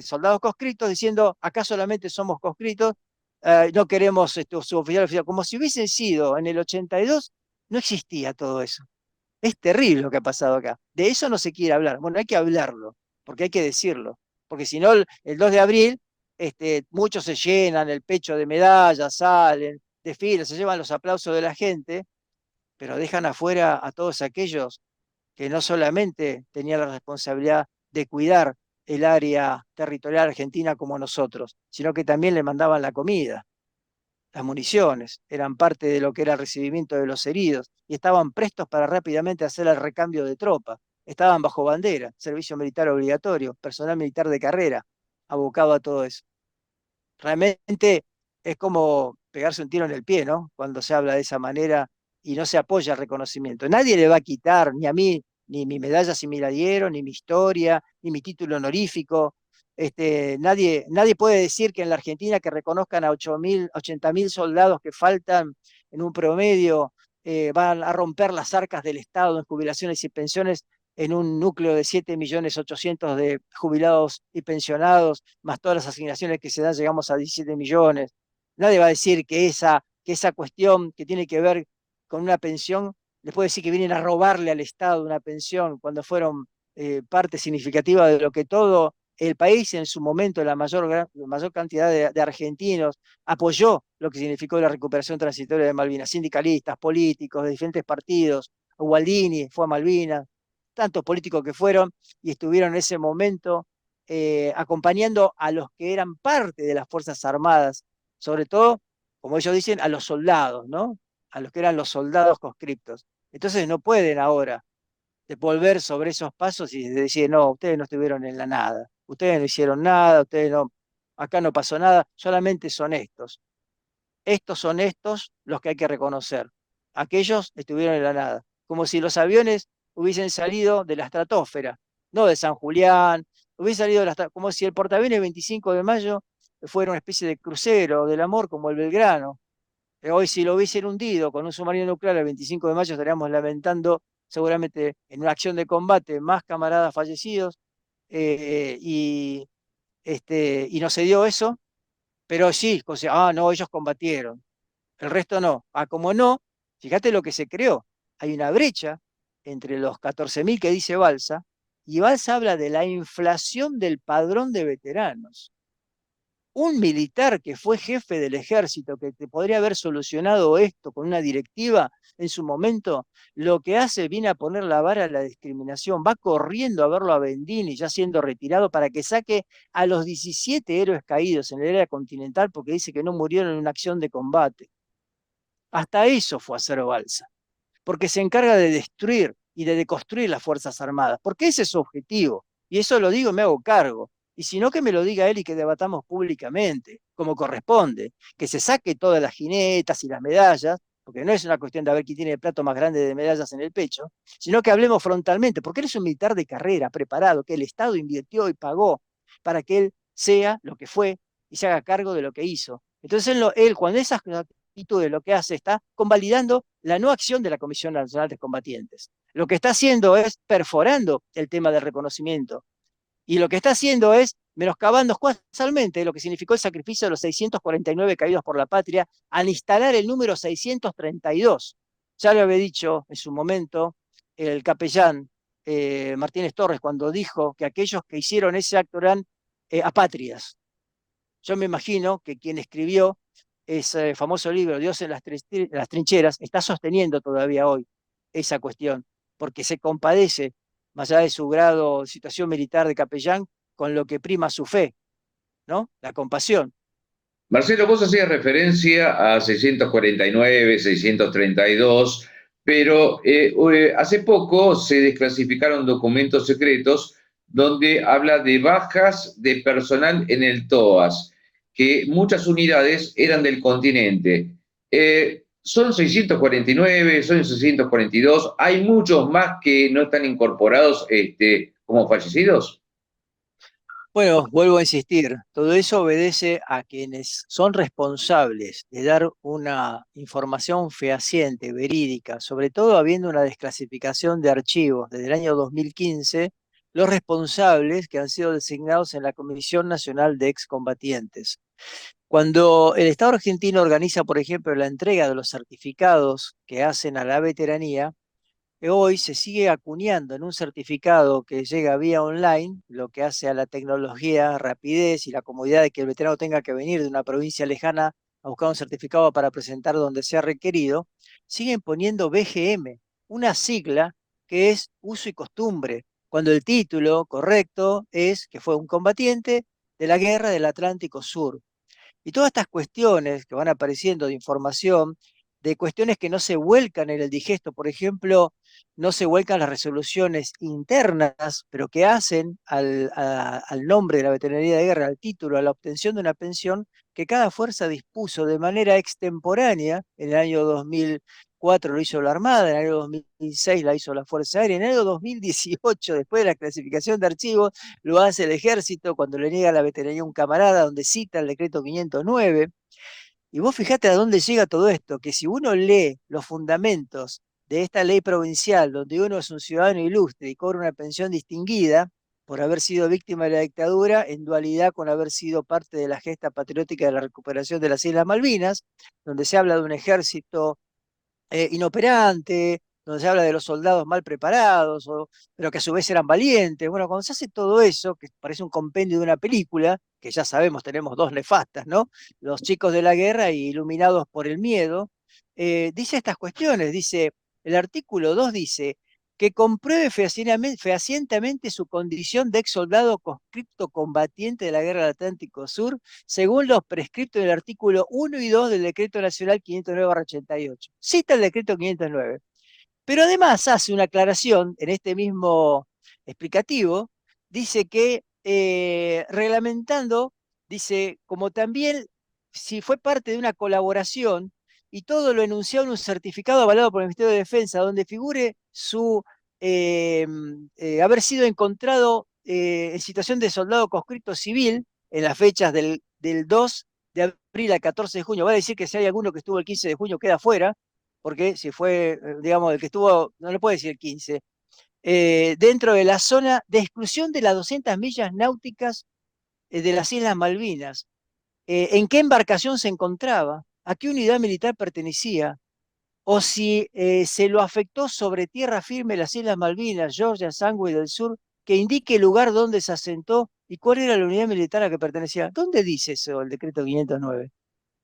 soldados conscriptos, diciendo, acá solamente somos conscriptos, no queremos suboficial, como si hubiesen sido en el 82, no existía todo eso. Es terrible lo que ha pasado acá. De eso no se quiere hablar. Bueno, hay que hablarlo, porque hay que decirlo. Porque si no, el 2 de abril, muchos se llenan el pecho de medallas, salen, desfilan, se llevan los aplausos de la gente, pero dejan afuera a todos aquellos que no solamente tenían la responsabilidad de cuidar el área territorial argentina como nosotros, sino que también le mandaban la comida. las municiones, eran parte de lo que era el recibimiento de los heridos y estaban prestos para rápidamente hacer el recambio de tropa. Estaban bajo bandera, servicio militar obligatorio, personal militar de carrera, abocado a todo eso. Realmente es como pegarse un tiro en el pie, ¿no? Cuando se habla de esa manera y no se apoya el reconocimiento. Nadie le va a quitar, ni a mí, ni mi medalla si me la dieron, ni mi historia, ni mi título honorífico. Nadie puede decir que en la Argentina que reconozcan a 80.000 soldados que faltan en un promedio, van a romper las arcas del Estado en jubilaciones y pensiones en un núcleo de 7.800.000 de jubilados y pensionados, más todas las asignaciones que se dan, llegamos a 17 millones. Nadie va a decir que esa cuestión que tiene que ver con una pensión, les puede decir que vienen a robarle al Estado una pensión cuando fueron parte significativa de lo que todo el país en su momento, la mayor cantidad de argentinos, apoyó lo que significó la recuperación transitoria de Malvinas, sindicalistas, políticos de diferentes partidos. Gualdini fue a Malvinas, tantos políticos que fueron y estuvieron en ese momento acompañando a los que eran parte de las Fuerzas Armadas, sobre todo, como ellos dicen, a los soldados, ¿no? A los que eran los soldados conscriptos. Entonces no pueden ahora volver sobre esos pasos y decir, no, ustedes no estuvieron en la nada, ustedes no hicieron nada, ustedes no, acá no pasó nada, solamente son estos. Estos son estos los que hay que reconocer. Aquellos estuvieron en la nada, como si los aviones hubiesen salido de la estratosfera, no de San Julián, hubiesen salido de como si el portaaviones 25 de mayo fuera una especie de crucero del amor como el Belgrano. Hoy si lo hubiesen hundido con un submarino nuclear el 25 de mayo estaríamos lamentando seguramente en una acción de combate más camaradas fallecidos, eh, y, y no se dio eso, pero sí, o sea, no, ellos combatieron, el resto no. Como no, fíjate lo que se creó. Hay una brecha entre los 14.000 que dice Balsa, y Balsa habla de la inflación del padrón de veteranos. Un militar que fue jefe del ejército, que te podría haber solucionado esto con una directiva en su momento, lo que hace viene a poner la vara a la discriminación, va corriendo a verlo a Bendini ya siendo retirado para que saque a los 17 héroes caídos en la era continental porque dice que no murieron en una acción de combate. Hasta eso fue a hacer Balsa, porque se encarga de destruir y de deconstruir las Fuerzas Armadas, porque ese es su objetivo. Y eso lo digo y me hago cargo. Y si no, que me lo diga él y que debatamos públicamente, como corresponde, que se saque todas las jinetas y las medallas, porque no es una cuestión de ver quién tiene el plato más grande de medallas en el pecho, sino que hablemos frontalmente, porque él es un militar de carrera, preparado, que el Estado invirtió y pagó para que él sea lo que fue y se haga cargo de lo que hizo. Entonces él cuando esas actitudes lo que hace está convalidando la no acción de la Comisión Nacional de Combatientes. Lo que está haciendo es perforando el tema del reconocimiento. Y lo que está haciendo es menoscabando casualmente lo que significó el sacrificio de los 649 caídos por la patria al instalar el número 632. Ya lo había dicho en su momento el capellán Martínez Torres cuando dijo que aquellos que hicieron ese acto eran apátridas. Yo me imagino que quien escribió ese famoso libro, Dios en las trincheras, está sosteniendo todavía hoy esa cuestión, porque se compadece, más allá de su grado, situación militar de capellán, con lo que prima su fe, ¿no? La compasión. Marcelo, vos hacías referencia a 649, 632, pero hace poco se desclasificaron documentos secretos donde habla de bajas de personal en el TOAS, que muchas unidades eran del continente. ¿Son 649, son 642? ¿Hay muchos más que no están incorporados como fallecidos? Bueno, vuelvo a insistir, todo eso obedece a quienes son responsables de dar una información fehaciente, verídica, sobre todo habiendo una desclasificación de archivos desde el año 2015, los responsables que han sido designados en la Comisión Nacional de Excombatientes. Cuando el Estado argentino organiza, por ejemplo, la entrega de los certificados que hacen a la veteranía, hoy se sigue acuñando en un certificado que llega vía online, lo que hace a la tecnología, rapidez y la comodidad de que el veterano tenga que venir de una provincia lejana a buscar un certificado para presentar donde sea requerido, siguen poniendo BGM, una sigla que es uso y costumbre, cuando el título correcto es que fue un combatiente de la guerra del Atlántico Sur. Y todas estas cuestiones que van apareciendo de información, de cuestiones que no se vuelcan en el digesto, por ejemplo, no se vuelcan las resoluciones internas, pero que hacen al nombre de la veteranía de guerra, al título, a la obtención de una pensión, que cada fuerza dispuso de manera extemporánea. En el año 2004 lo hizo la Armada, en el año 2006 la hizo la Fuerza Aérea, en el año 2018, después de la clasificación de archivos, lo hace el Ejército cuando le niega la veteranía a un camarada, donde cita el decreto 509. Y vos fijate a dónde llega todo esto, que si uno lee los fundamentos de esta ley provincial, donde uno es un ciudadano ilustre y cobra una pensión distinguida por haber sido víctima de la dictadura, en dualidad con haber sido parte de la gesta patriótica de la recuperación de las Islas Malvinas, donde se habla de un ejército inoperante, donde se habla de los soldados mal preparados, pero que a su vez eran valientes. Bueno, cuando se hace todo eso, que parece un compendio de una película, que ya sabemos tenemos dos nefastas, ¿no? Los chicos de la guerra y iluminados por el miedo, dice estas cuestiones, dice, el artículo 2 dice que compruebe fehacientemente su condición de ex soldado conscripto combatiente de la Guerra del Atlántico Sur, según los prescriptos del artículo 1 y 2 del Decreto Nacional 509/88. Cita el Decreto 509. Pero además hace una aclaración en este mismo explicativo, dice que reglamentando, dice, como también si fue parte de una colaboración y todo lo enunciado en un certificado avalado por el Ministerio de Defensa, donde figure su haber sido encontrado en situación de soldado conscripto civil en las fechas del 2 de abril al 14 de junio. Va a decir que si hay alguno que estuvo el 15 de junio queda fuera, porque si fue, digamos, el que estuvo, no le puede decir el 15, dentro de la zona de exclusión de las 200 millas náuticas de las Islas Malvinas. ¿En qué embarcación se encontraba? ¿A qué unidad militar pertenecía? O si se lo afectó sobre tierra firme las Islas Malvinas, Georgia, Sandwich del Sur, que indique el lugar donde se asentó y cuál era la unidad militar a que pertenecía. ¿Dónde dice eso el decreto 509?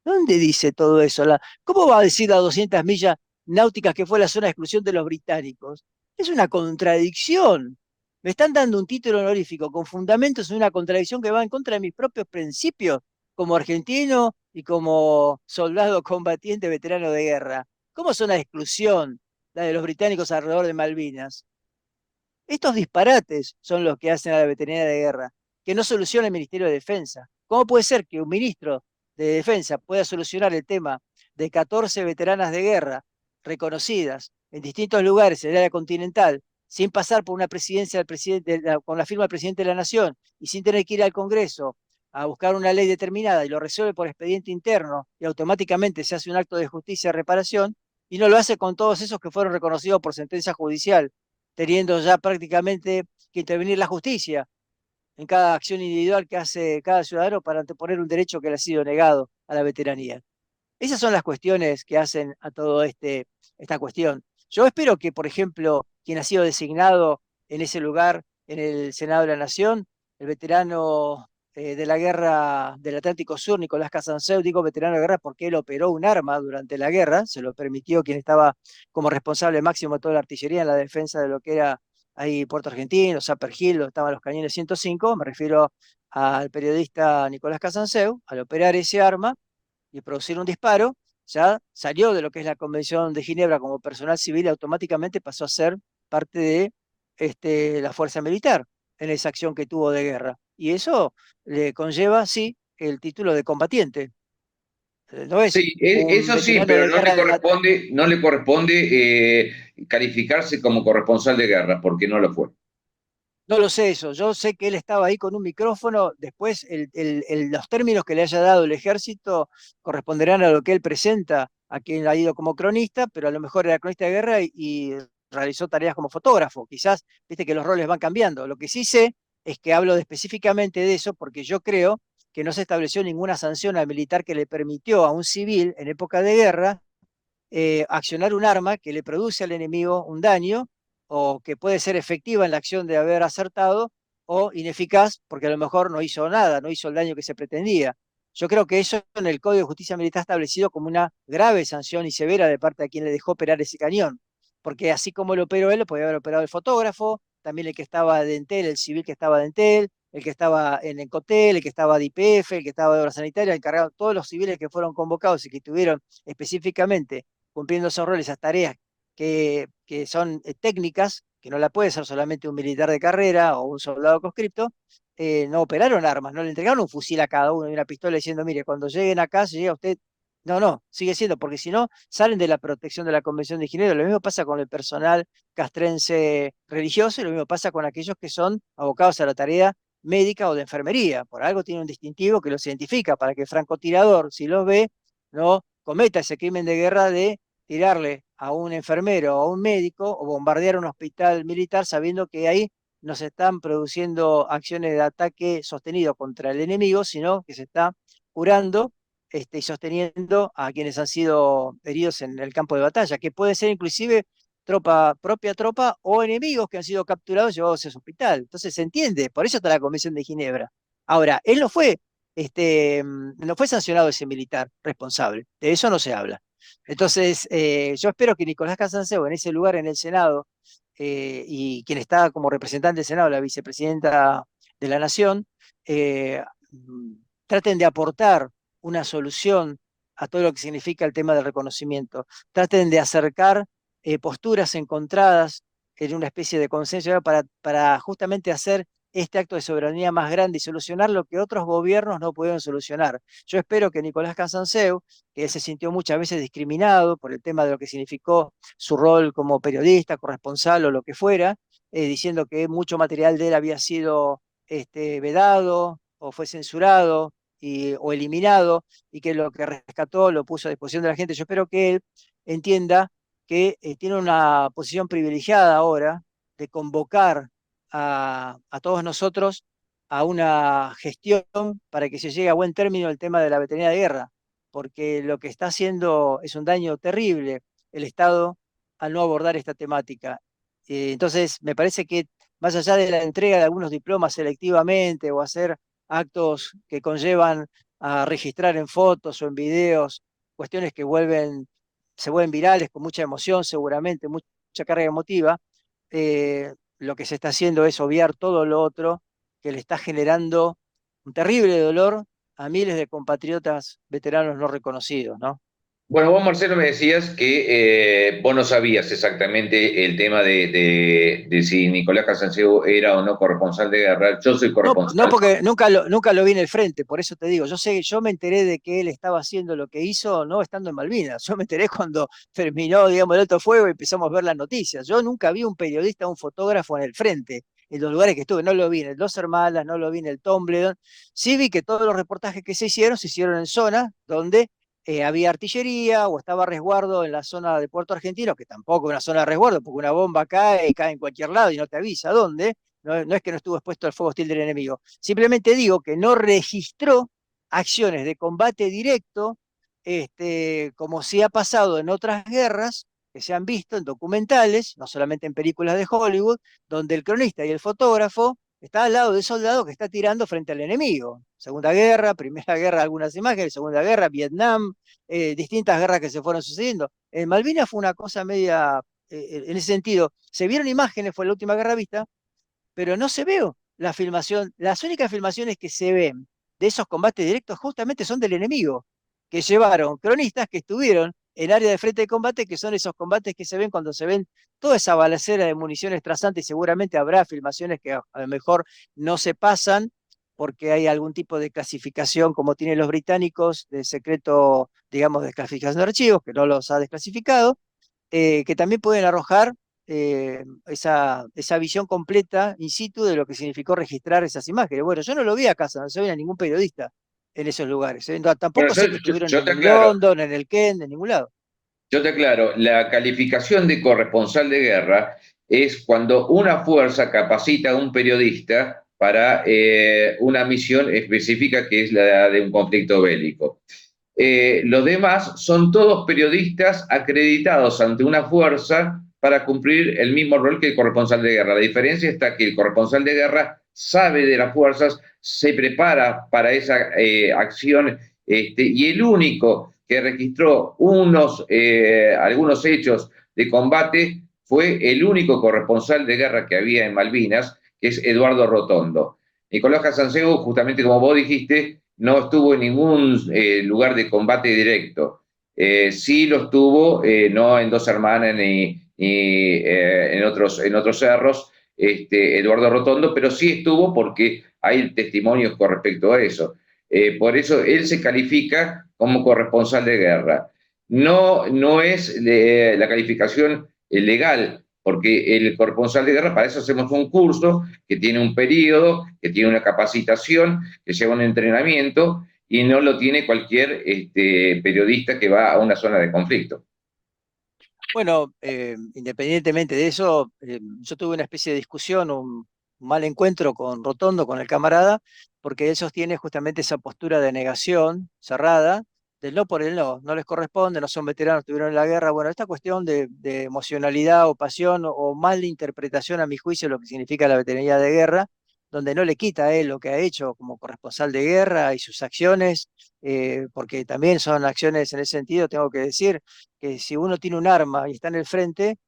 ¿Dónde dice todo eso? ¿Cómo va a decir a 200 millas náuticas que fue la zona de exclusión de los británicos? Es una contradicción. Me están dando un título honorífico con fundamentos en una contradicción que va en contra de mis propios principios como argentino y como soldado combatiente veterano de guerra. ¿Cómo zona de exclusión la de los británicos alrededor de Malvinas? Estos disparates son los que hacen a la veteranía de guerra, que no soluciona el Ministerio de Defensa. ¿Cómo puede ser que un ministro de Defensa pueda solucionar el tema de 14 veteranas de guerra reconocidas en distintos lugares en el área continental, sin pasar por una presidencia del presidente, con la firma del presidente de la Nación y sin tener que ir al Congreso a buscar una ley determinada y lo resuelve por expediente interno y automáticamente se hace un acto de justicia y reparación, y no lo hace con todos esos que fueron reconocidos por sentencia judicial, teniendo ya prácticamente que intervenir la justicia en cada acción individual que hace cada ciudadano para anteponer un derecho que le ha sido negado a la veteranía? Esas son las cuestiones que hacen a todo esta cuestión. Yo espero que, por ejemplo, quien ha sido designado en ese lugar en el Senado de la Nación, el veterano de la guerra del Atlántico Sur, Nicolás Casanseu, digo veterano de guerra porque él operó un arma durante la guerra, se lo permitió quien estaba como responsable máximo de toda la artillería en la defensa de lo que era ahí Puerto Argentino, Zapper Hill, donde estaban los cañones 105, me refiero al periodista Nicolás Casanseu, al operar ese arma y producir un disparo, ya salió de lo que es la Convención de Ginebra como personal civil y automáticamente pasó a ser parte de la fuerza militar en esa acción que tuvo de guerra. Y eso le conlleva, sí, el título de combatiente. No es Sí, un eso sí, veterano pero de no guerra le de la... corresponde, no le corresponde calificarse como corresponsal de guerra, porque no lo fue. No lo sé eso, yo sé que él estaba ahí con un micrófono, después los términos que le haya dado el ejército corresponderán a lo que él presenta, a quien ha ido como cronista, pero a lo mejor era cronista de guerra y realizó tareas como fotógrafo, quizás, viste que los roles van cambiando. Lo que sí sé es que hablo específicamente de eso porque yo creo que no se estableció ninguna sanción al militar que le permitió a un civil en época de guerra accionar un arma que le produce al enemigo un daño o que puede ser efectiva en la acción de haber acertado o ineficaz porque a lo mejor no hizo nada, no hizo el daño que se pretendía. Yo creo que eso en el Código de Justicia Militar está establecido como una grave sanción y severa de parte de quien le dejó operar ese cañón, porque así como lo operó él, lo podía haber operado el fotógrafo, también el que estaba de Entel, el civil que estaba de Entel, el que estaba en Encotel, el que estaba de YPF, el que estaba de Obras Sanitarias, encargado, todos los civiles que fueron convocados y que estuvieron específicamente cumpliendo esos roles, esas tareas que son técnicas, que no la puede ser solamente un militar de carrera o un soldado conscripto, no operaron armas, no le entregaron un fusil a cada uno y una pistola diciendo, mire, cuando lleguen acá, se llega usted. No, no, sigue siendo, porque si no, salen de la protección de la Convención de Ginebra. Lo mismo pasa con el personal castrense religioso y lo mismo pasa con aquellos que son abocados a la tarea médica o de enfermería. Por algo tiene un distintivo que los identifica para que el francotirador, si los ve, no cometa ese crimen de guerra de tirarle a un enfermero o a un médico o bombardear un hospital militar sabiendo que ahí no se están produciendo acciones de ataque sostenido contra el enemigo, sino que se está curando y sosteniendo a quienes han sido heridos en el campo de batalla, que pueden ser inclusive propia tropa o enemigos que han sido capturados y llevados a ese hospital. Entonces se entiende, por eso está la Convención de Ginebra. Ahora, él no fue sancionado ese militar responsable, de eso no se habla. Entonces, yo espero que Nicolás Casanseu, en ese lugar en el Senado, y quien está como representante del Senado, la vicepresidenta de la Nación, eh, traten de aportar una solución a todo lo que significa el tema del reconocimiento. Traten de acercar posturas encontradas en una especie de consenso para justamente hacer este acto de soberanía más grande y solucionar lo que otros gobiernos no pudieron solucionar. Yo espero que Nicolás Casanseu, que él se sintió muchas veces discriminado por el tema de lo que significó su rol como periodista, corresponsal o lo que fuera, diciendo que mucho material de él había sido vedado o fue censurado o eliminado y que lo que rescató lo puso a disposición de la gente. Yo espero que él entienda que tiene una posición privilegiada ahora de convocar a todos nosotros a una gestión para que se llegue a buen término el tema de la veteranía de guerra, porque lo que está haciendo es un daño terrible el Estado al no abordar esta temática. Entonces, me parece que más allá de la entrega de algunos diplomas selectivamente o hacer actos que conllevan a registrar en fotos o en videos cuestiones que se vuelven virales con mucha emoción, seguramente, mucha carga emotiva, lo que se está haciendo es obviar todo lo otro que le está generando un terrible dolor a miles de compatriotas veteranos no reconocidos, ¿no? Bueno, vos, Marcelo, me decías que vos no sabías exactamente el tema de si Nicolás Casanseu era o no corresponsal de guerra. Yo soy No, no corresponsal. porque nunca lo vi en el frente, por eso te digo, yo me enteré de que él estaba haciendo lo que hizo no estando en Malvinas, yo me enteré cuando terminó, digamos, el alto fuego y empezamos a ver las noticias. Yo nunca vi un periodista, un fotógrafo en el frente, en los lugares que estuve, no lo vi en el Dos Hermanas, no lo vi en el Tombledon, sí vi que todos los reportajes que se hicieron en zonas donde había artillería o estaba a resguardo en la zona de Puerto Argentino, que tampoco es una zona de resguardo, porque una bomba cae y cae en cualquier lado y no te avisa dónde. No, no es que no estuvo expuesto al fuego hostil del enemigo. Simplemente digo que no registró acciones de combate directo, como sí ha pasado en otras guerras que se han visto en documentales, no solamente en películas de Hollywood, donde el cronista y el fotógrafo está al lado del soldado que está tirando frente al enemigo. Segunda Guerra, Primera Guerra, algunas imágenes, Segunda Guerra, Vietnam, distintas guerras que se fueron sucediendo. En Malvinas fue una cosa media, en ese sentido, se vieron imágenes, fue la última guerra vista, pero no se ve la filmación. Las únicas filmaciones que se ven de esos combates directos justamente son del enemigo, que llevaron cronistas que estuvieron en área de frente de combate, que son esos combates que se ven cuando se ven toda esa balacera de municiones trasantes, y seguramente habrá filmaciones que a lo mejor no se pasan porque hay algún tipo de clasificación como tienen los británicos de secreto, digamos, de desclasificación de archivos, que no los ha desclasificado, que también pueden arrojar esa visión completa in situ de lo que significó registrar esas imágenes. Bueno, yo no lo vi a casa, no se ve a ningún periodista en esos lugares. No, Bueno, tampoco sé que estuvieron yo en te el aclaro, London, en el Kent, en ningún lado. yo te aclaro, la calificación de corresponsal de guerra es cuando una fuerza capacita a un periodista para una misión específica que es la de un conflicto bélico. Los demás son todos periodistas acreditados ante una fuerza para cumplir el mismo rol que el corresponsal de guerra. La diferencia está que el corresponsal de guerra sabe de las fuerzas, se prepara para esa acción, y el único que registró algunos hechos de combate fue el único corresponsal de guerra que había en Malvinas, que es Eduardo Rotondo. Nicolás Casanseu, justamente como vos dijiste, no estuvo en ningún lugar de combate directo. Sí lo estuvo, no en Dos Hermanas ni en otros cerros, Eduardo Rotondo, pero sí estuvo porque hay testimonios con respecto a eso. Por eso él se califica como corresponsal de guerra. No es la calificación legal, porque el corresponsal de guerra, para eso hacemos un curso que tiene un periodo, que tiene una capacitación, que lleva un entrenamiento, y no lo tiene cualquier periodista que va a una zona de conflicto. Bueno, independientemente de eso, yo tuve una especie de discusión, un mal encuentro con Rotondo, con el camarada, porque él sostiene justamente esa postura de negación cerrada, del no por el no, no les corresponde, no son veteranos, estuvieron en la guerra. Bueno, esta cuestión de emocionalidad o pasión o mal interpretación, a mi juicio, de lo que significa la veteranía de guerra, donde no le quita a él lo que ha hecho como corresponsal de guerra y sus acciones, porque también son acciones en ese sentido, tengo que decir que si uno tiene un arma y está en el frente,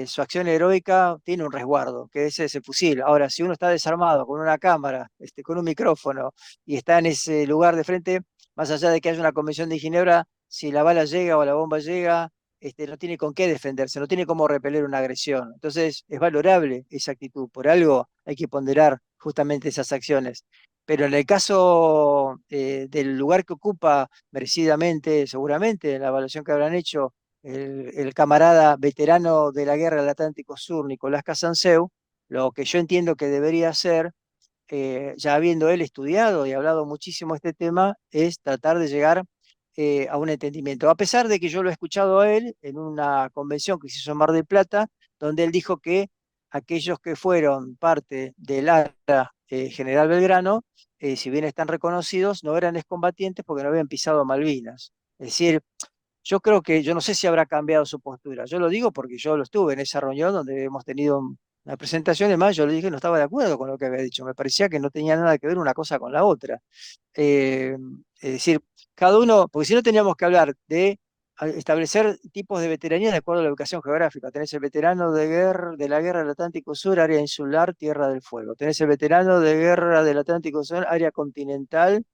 su acción heroica tiene un resguardo, que es ese fusil. Ahora, si uno está desarmado con una cámara, con un micrófono y está en ese lugar de frente, más allá de que haya una convención de Ginebra, si la bala llega o la bomba llega, no tiene con qué defenderse, no tiene cómo repeler una agresión. Entonces, es valorable esa actitud. Por algo hay que ponderar justamente esas acciones. Pero en el caso del lugar que ocupa merecidamente, seguramente, en la evaluación que habrán hecho el camarada veterano de la guerra del Atlántico Sur, Nicolás Casanseu, lo que yo entiendo que debería hacer, ya habiendo él estudiado y hablado muchísimo de este tema, es tratar de llegar a un entendimiento. A pesar de que yo lo he escuchado a él en una convención que se hizo en Mar del Plata, donde él dijo que aquellos que fueron parte del ARA General Belgrano, si bien están reconocidos, no eran excombatientes porque no habían pisado Malvinas. Es decir, yo creo que, yo no sé si habrá cambiado su postura. Yo lo digo porque yo lo estuve en esa reunión donde hemos tenido una presentación, y más yo le dije que no estaba de acuerdo con lo que había dicho. Me parecía que no tenía nada que ver una cosa con la otra. Eh, es decir, cada uno, porque si no teníamos que hablar de establecer tipos de veteranía de acuerdo a la ubicación geográfica. Tenés el veterano de la guerra del Atlántico Sur, área insular, Tierra del Fuego. Tenés el veterano de guerra del Atlántico Sur, área continental,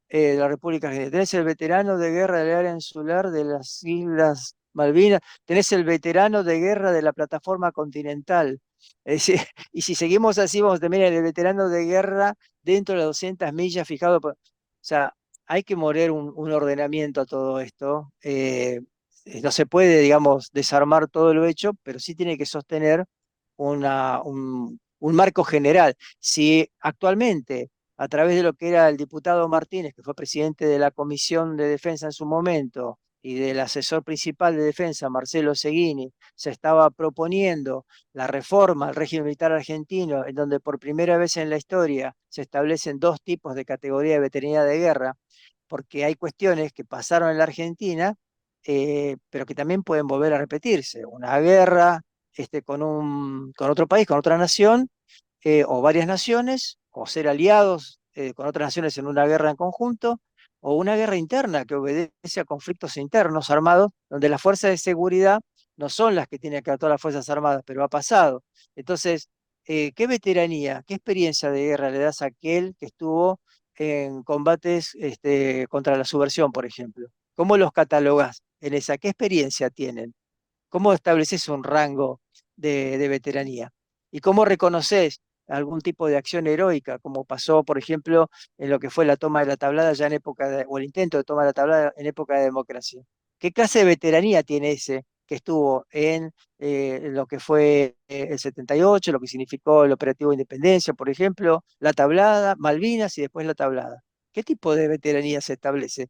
de la República Argentina. Tenés el veterano de guerra del área insular de las Islas Malvinas. Tenés el veterano de guerra de la plataforma continental. Es decir, y si seguimos así, vamos a tener el veterano de guerra dentro de las 200 millas fijado. O sea, hay que mover un ordenamiento a todo esto. No se puede, digamos, desarmar todo lo hecho, pero sí tiene que sostener un marco general. Si actualmente, a través de lo que era el diputado Martínez, que fue presidente de la Comisión de Defensa en su momento, y del asesor principal de defensa, Marcelo Seguini, se estaba proponiendo la reforma al régimen militar argentino, en donde por primera vez en la historia se establecen dos tipos de categoría de veteranía de guerra, porque hay cuestiones que pasaron en la Argentina, pero que también pueden volver a repetirse. Una guerra con otro país, con otra nación, o varias naciones, o ser aliados con otras naciones en una guerra en conjunto, o una guerra interna que obedece a conflictos internos armados, donde las fuerzas de seguridad no son las que tienen que actuar las Fuerzas Armadas, pero ha pasado. Entonces, ¿qué veteranía, qué experiencia de guerra le das a aquel que estuvo en combates contra la subversión, por ejemplo? ¿Cómo los catalogás en esa? ¿Qué experiencia tienen? ¿Cómo estableces un rango de veteranía? ¿Y cómo reconoces algún tipo de acción heroica, como pasó, por ejemplo, en lo que fue la toma de la tablada ya en época o el intento de tomar la tablada en época de democracia? ¿Qué clase de veteranía tiene ese que estuvo en lo que fue el 78, lo que significó el operativo de Independencia, por ejemplo, la tablada, Malvinas y después la tablada? ¿Qué tipo de veteranía se establece?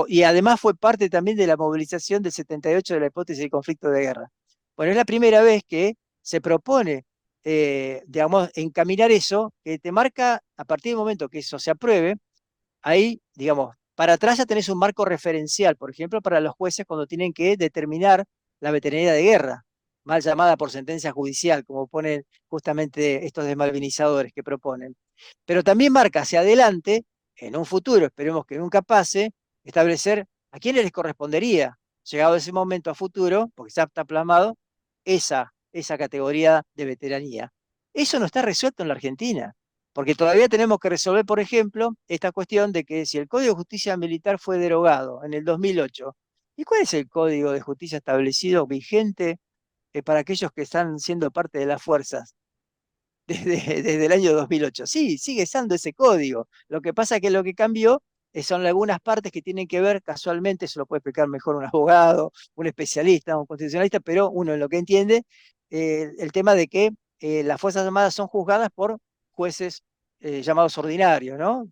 Y además fue parte también de la movilización del 78 de la hipótesis de conflicto de guerra. Bueno, es la primera vez que se propone, digamos, encaminar eso, que te marca, a partir del momento que eso se apruebe, ahí, digamos, para atrás ya tenés un marco referencial, por ejemplo, para los jueces cuando tienen que determinar la veteranía de guerra, mal llamada por sentencia judicial, como ponen justamente estos desmalvinizadores que proponen. Pero también marca hacia adelante, en un futuro, esperemos que nunca pase, establecer a quiénes les correspondería, llegado ese momento a futuro, porque ya está plasmado, esa categoría de veteranía. Eso no está resuelto en la Argentina. Porque todavía tenemos que resolver, por ejemplo, esta cuestión de que si el Código de Justicia Militar fue derogado en el 2008, ¿y cuál es el Código de Justicia establecido vigente para aquellos que están siendo parte de las fuerzas desde el año 2008? Sí, sigue estando ese código. Lo que pasa es que lo que cambió son algunas partes que tienen que ver, casualmente, eso lo puede explicar mejor un abogado, un especialista, un constitucionalista, pero uno en lo que entiende, el tema de que las Fuerzas Armadas son juzgadas por jueces llamados ordinarios, ¿no?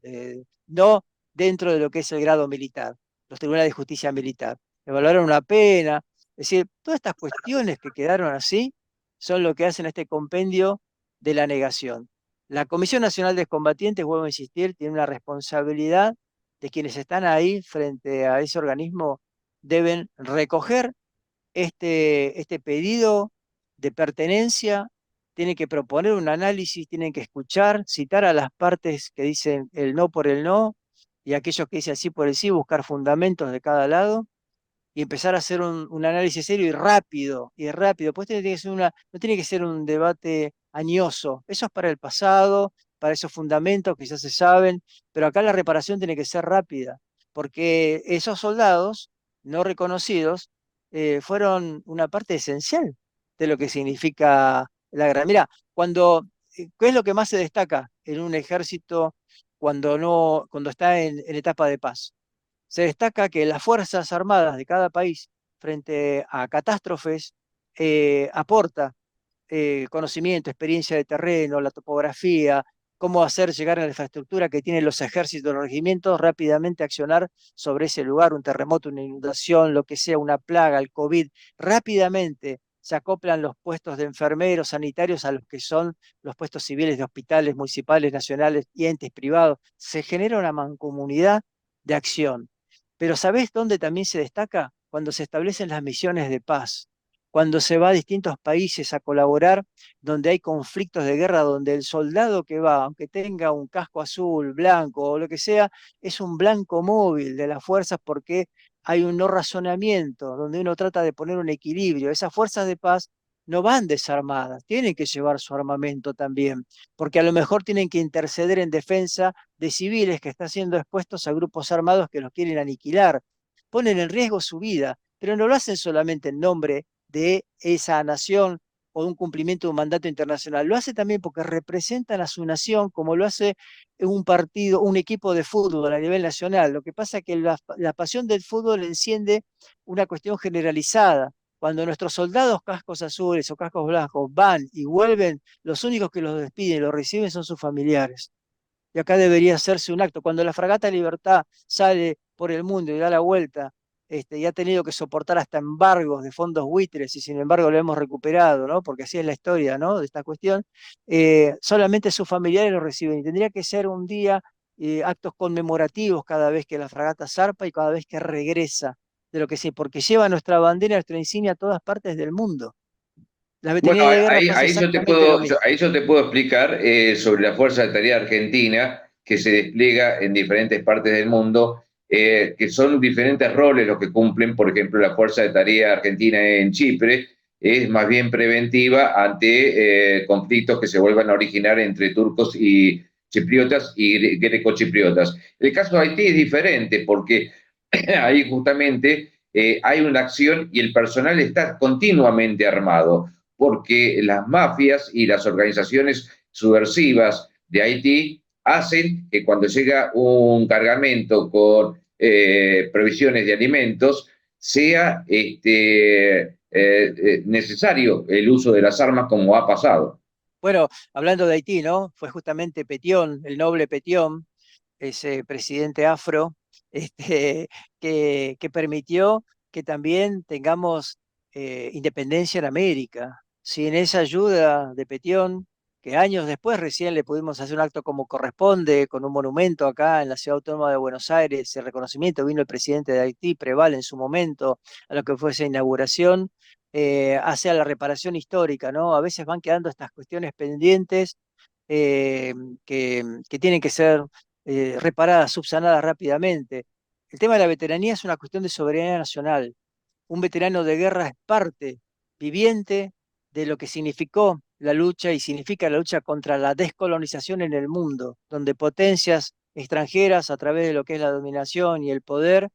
No dentro de lo que es el grado militar, los tribunales de justicia militar. Evaluaron una pena, es decir, todas estas cuestiones que quedaron así son lo que hacen este compendio de la negación. La Comisión Nacional de Combatientes, vuelvo a insistir, tiene una responsabilidad de quienes están ahí frente a ese organismo, deben recoger este pedido de pertenencia, tienen que proponer un análisis, tienen que escuchar, citar a las partes que dicen el no por el no y aquellos que dicen sí por el sí, buscar fundamentos de cada lado y empezar a hacer un análisis serio y rápido, pues tiene que ser no tiene que ser un debate añoso, eso es para el pasado, para esos fundamentos que ya se saben, pero acá la reparación tiene que ser rápida, porque esos soldados no reconocidos fueron una parte esencial de lo que significa la guerra. Mira, ¿qué es lo que más se destaca en un ejército cuando está en etapa de paz? Se destaca que las Fuerzas Armadas de cada país frente a catástrofes aporta conocimiento, experiencia de terreno, la topografía, cómo hacer llegar a la infraestructura que tienen los ejércitos, los regimientos, rápidamente accionar sobre ese lugar, un terremoto, una inundación, lo que sea, una plaga, el COVID, rápidamente se acoplan los puestos de enfermeros, sanitarios a los que son los puestos civiles de hospitales municipales, nacionales y entes privados. Se genera una mancomunidad de acción. Pero ¿sabés dónde también se destaca? Cuando se establecen las misiones de paz, cuando se va a distintos países a colaborar, donde hay conflictos de guerra, donde el soldado que va, aunque tenga un casco azul, blanco o lo que sea, es un blanco móvil de las fuerzas porque hay un no razonamiento, donde uno trata de poner un equilibrio. Esas fuerzas de paz no van desarmadas, tienen que llevar su armamento también, porque a lo mejor tienen que interceder en defensa de civiles que están siendo expuestos a grupos armados que los quieren aniquilar. Ponen en riesgo su vida, pero no lo hacen solamente en nombre de esa nación o de un cumplimiento de un mandato internacional. Lo hace también porque representan a su nación como lo hace un partido, un equipo de fútbol a nivel nacional. Lo que pasa es que la pasión del fútbol enciende una cuestión generalizada. Cuando nuestros soldados cascos azules o cascos blancos van y vuelven, los únicos que los despiden y los reciben son sus familiares. Y acá debería hacerse un acto. Cuando la fragata Libertad sale por el mundo y da la vuelta, y ha tenido que soportar hasta embargos de fondos buitres, y sin embargo lo hemos recuperado, ¿no? Porque así es la historia, ¿no? De esta cuestión, solamente sus familiares lo reciben. Y tendría que ser un día, actos conmemorativos cada vez que la fragata zarpa y cada vez que regresa de lo que sí, porque lleva nuestra bandera, nuestra insignia a todas partes del mundo. La Bueno, veterinaria de guerra ahí, pasa exactamente lo mismo. ahí yo te puedo explicar sobre la Fuerza de Tarea Argentina que se despliega en diferentes partes del mundo, que son diferentes roles los que cumplen. Por ejemplo, la Fuerza de Tarea Argentina en Chipre es más bien preventiva ante conflictos que se vuelvan a originar entre turcos y chipriotas y grecochipriotas. El caso de Haití es diferente porque ahí justamente hay una acción y el personal está continuamente armado porque las mafias y las organizaciones subversivas de Haití hacen que cuando llega un cargamento con provisiones de alimentos sea necesario el uso de las armas como ha pasado. Bueno, hablando de Haití, ¿no? Fue justamente Petión, el noble Petión, ese presidente afro, este, que permitió que también tengamos independencia en América. Sin esa ayuda de Petión, que años después recién le pudimos hacer un acto como corresponde, con un monumento acá en la Ciudad Autónoma de Buenos Aires, el reconocimiento, vino el presidente de Haití, Preval en su momento, a lo que fue esa inauguración, hacia la reparación histórica, ¿no? A veces van quedando estas cuestiones pendientes eh, que tienen que ser reparadas, subsanadas rápidamente. El tema de la veteranía es una cuestión de soberanía nacional. Un veterano de guerra es parte viviente de lo que significó la lucha y significa la lucha contra la descolonización en el mundo, donde potencias extranjeras a través de lo que es la dominación y el poder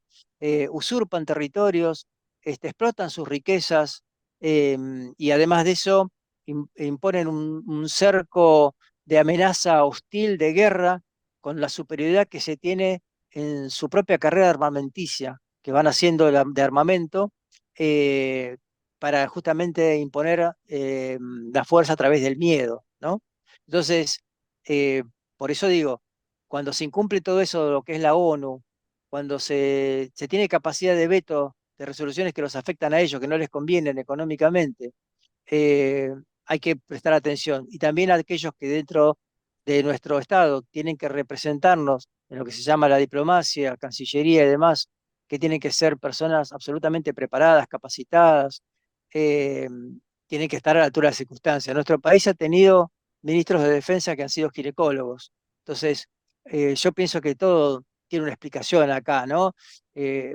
usurpan territorios, explotan sus riquezas y además de eso imponen un cerco de amenaza hostil, de guerra, con la superioridad que se tiene en su propia carrera armamenticia, que van haciendo de armamento, eh, para justamente imponer la fuerza a través del miedo, ¿no? Entonces, por eso digo, cuando se incumple todo eso de lo que es la ONU, cuando se tiene capacidad de veto de resoluciones que los afectan a ellos, que no les convienen económicamente, eh, hay que prestar atención. Y también a aquellos que dentro de nuestro Estado tienen que representarnos en lo que se llama la diplomacia, Cancillería y demás, que tienen que ser personas absolutamente preparadas, capacitadas, eh, tienen que estar a la altura de las circunstancias. Nuestro país ha tenido ministros de defensa que han sido ginecólogos. Entonces, yo pienso que todo tiene una explicación acá, ¿no?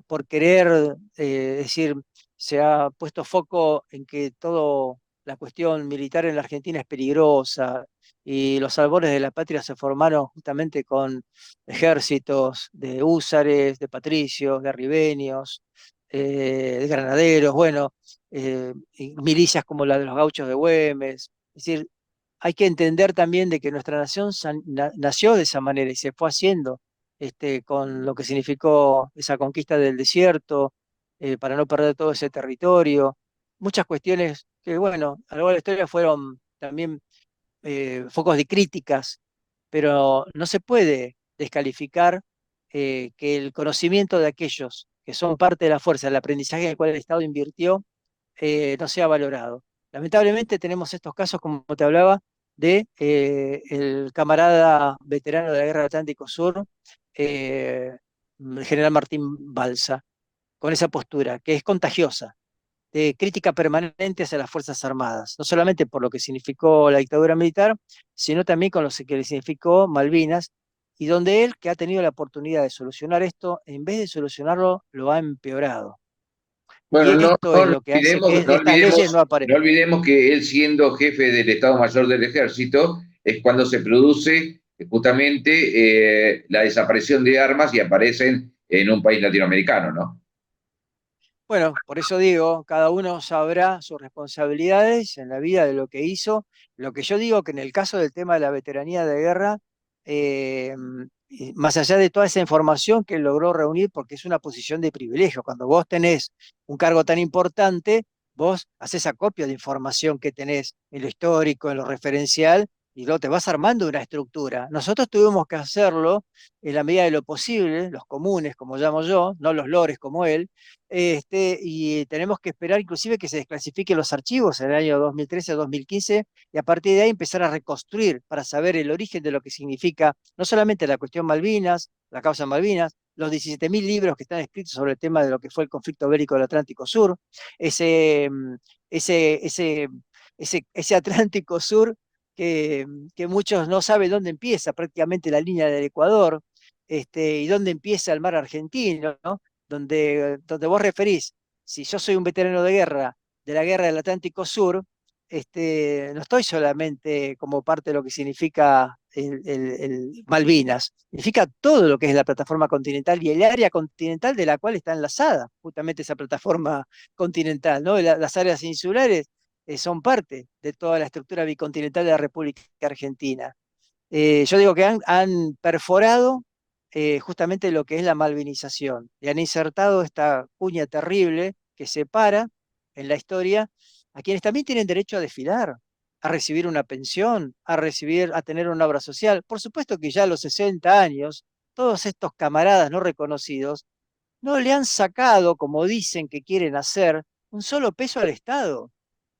Por querer decir, se ha puesto foco en que toda la cuestión militar en la Argentina es peligrosa y los albores de la patria se formaron justamente con ejércitos de húsares, de patricios, de arribeños, de granaderos, bueno, y milicias como la de los gauchos de Güemes. Es decir, hay que entender también de que nuestra nación nació de esa manera y se fue haciendo con lo que significó esa conquista del desierto, para no perder todo ese territorio. Muchas cuestiones que, bueno, a lo largo de la historia fueron también focos de críticas, pero no se puede descalificar que el conocimiento de aquellos que son parte de la fuerza, del aprendizaje en el cual el Estado invirtió, no sea valorado. Lamentablemente tenemos estos casos, como te hablaba, de el camarada veterano de la Guerra del Atlántico Sur, el general Martín Balsa, con esa postura, que es contagiosa, de crítica permanente hacia las Fuerzas Armadas, no solamente por lo que significó la dictadura militar, sino también con lo que significó Malvinas, y donde él, que ha tenido la oportunidad de solucionar esto, en vez de solucionarlo, lo ha empeorado. Y Bueno, esto es lo que hace que estas leyes no no aparezcan. olvidemos que él siendo jefe del Estado Mayor del Ejército es cuando se produce justamente la desaparición de armas y aparecen en un país latinoamericano, ¿no? Bueno, por eso digo, cada uno sabrá sus responsabilidades en la vida de lo que hizo. Lo que yo digo que en el caso del tema de la veteranía de guerra, eh, y más allá de toda esa información que él logró reunir, porque es una posición de privilegio, cuando vos tenés un cargo tan importante, vos haces acopio de información que tenés en lo histórico, en lo referencial, y luego te vas armando una estructura. Nosotros tuvimos que hacerlo en la medida de lo posible, los comunes, como llamo yo, no los lores como él, y tenemos que esperar inclusive que se desclasifiquen los archivos en el año 2013-2015 y a partir de ahí empezar a reconstruir para saber el origen de lo que significa no solamente la cuestión Malvinas, la causa Malvinas, los 17.000 libros que están escritos sobre el tema de lo que fue el conflicto bélico del Atlántico Sur, ese, ese, ese, ese Atlántico Sur que muchos no saben dónde empieza prácticamente la línea del Ecuador, y dónde empieza el mar argentino, ¿no? Donde vos referís, si yo soy un veterano de guerra, de la guerra del Atlántico Sur, no estoy solamente como parte de lo que significa el Malvinas, significa todo lo que es la plataforma continental y el área continental de la cual está enlazada justamente esa plataforma continental, ¿no? Las áreas insulares son parte de toda la estructura bicontinental de la República Argentina. Yo digo que han perforado justamente lo que es la malvinización y han insertado esta cuña terrible que separa en la historia a quienes también tienen derecho a desfilar, a recibir una pensión, a tener una obra social. Por supuesto que ya a los 60 años, todos estos camaradas no reconocidos no le han sacado, como dicen que quieren hacer, un solo peso al Estado.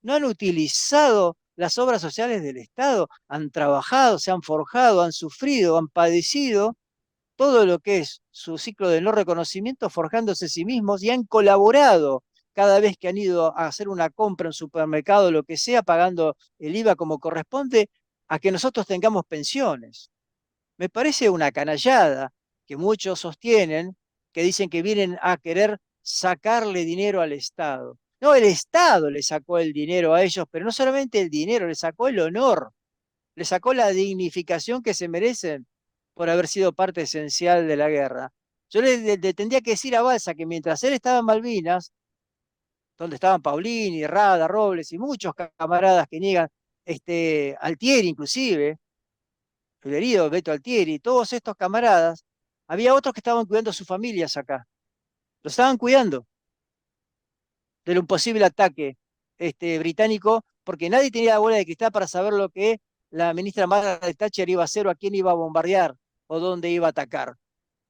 No han utilizado las obras sociales del Estado, han trabajado, se han forjado, han sufrido, han padecido todo lo que es su ciclo de no reconocimiento, forjándose a sí mismos y han colaborado cada vez que han ido a hacer una compra en un supermercado, lo que sea, pagando el IVA como corresponde, a que nosotros tengamos pensiones. Me parece una canallada que muchos sostienen, que dicen que vienen a querer sacarle dinero al Estado. No, el Estado le sacó el dinero a ellos, pero no solamente el dinero, le sacó el honor, le sacó la dignificación que se merecen por haber sido parte esencial de la guerra. Yo le tendría que decir a Balsa que mientras él estaba en Malvinas, donde estaban Paulini, Rada, Robles y muchos camaradas que niegan, Altieri inclusive, el herido Beto Altieri, todos estos camaradas, había otros que estaban cuidando a sus familias acá. Los estaban cuidando de un posible ataque británico, porque nadie tenía la bola de cristal para saber lo que la ministra Margaret Thatcher iba a hacer o a quién iba a bombardear o dónde iba a atacar.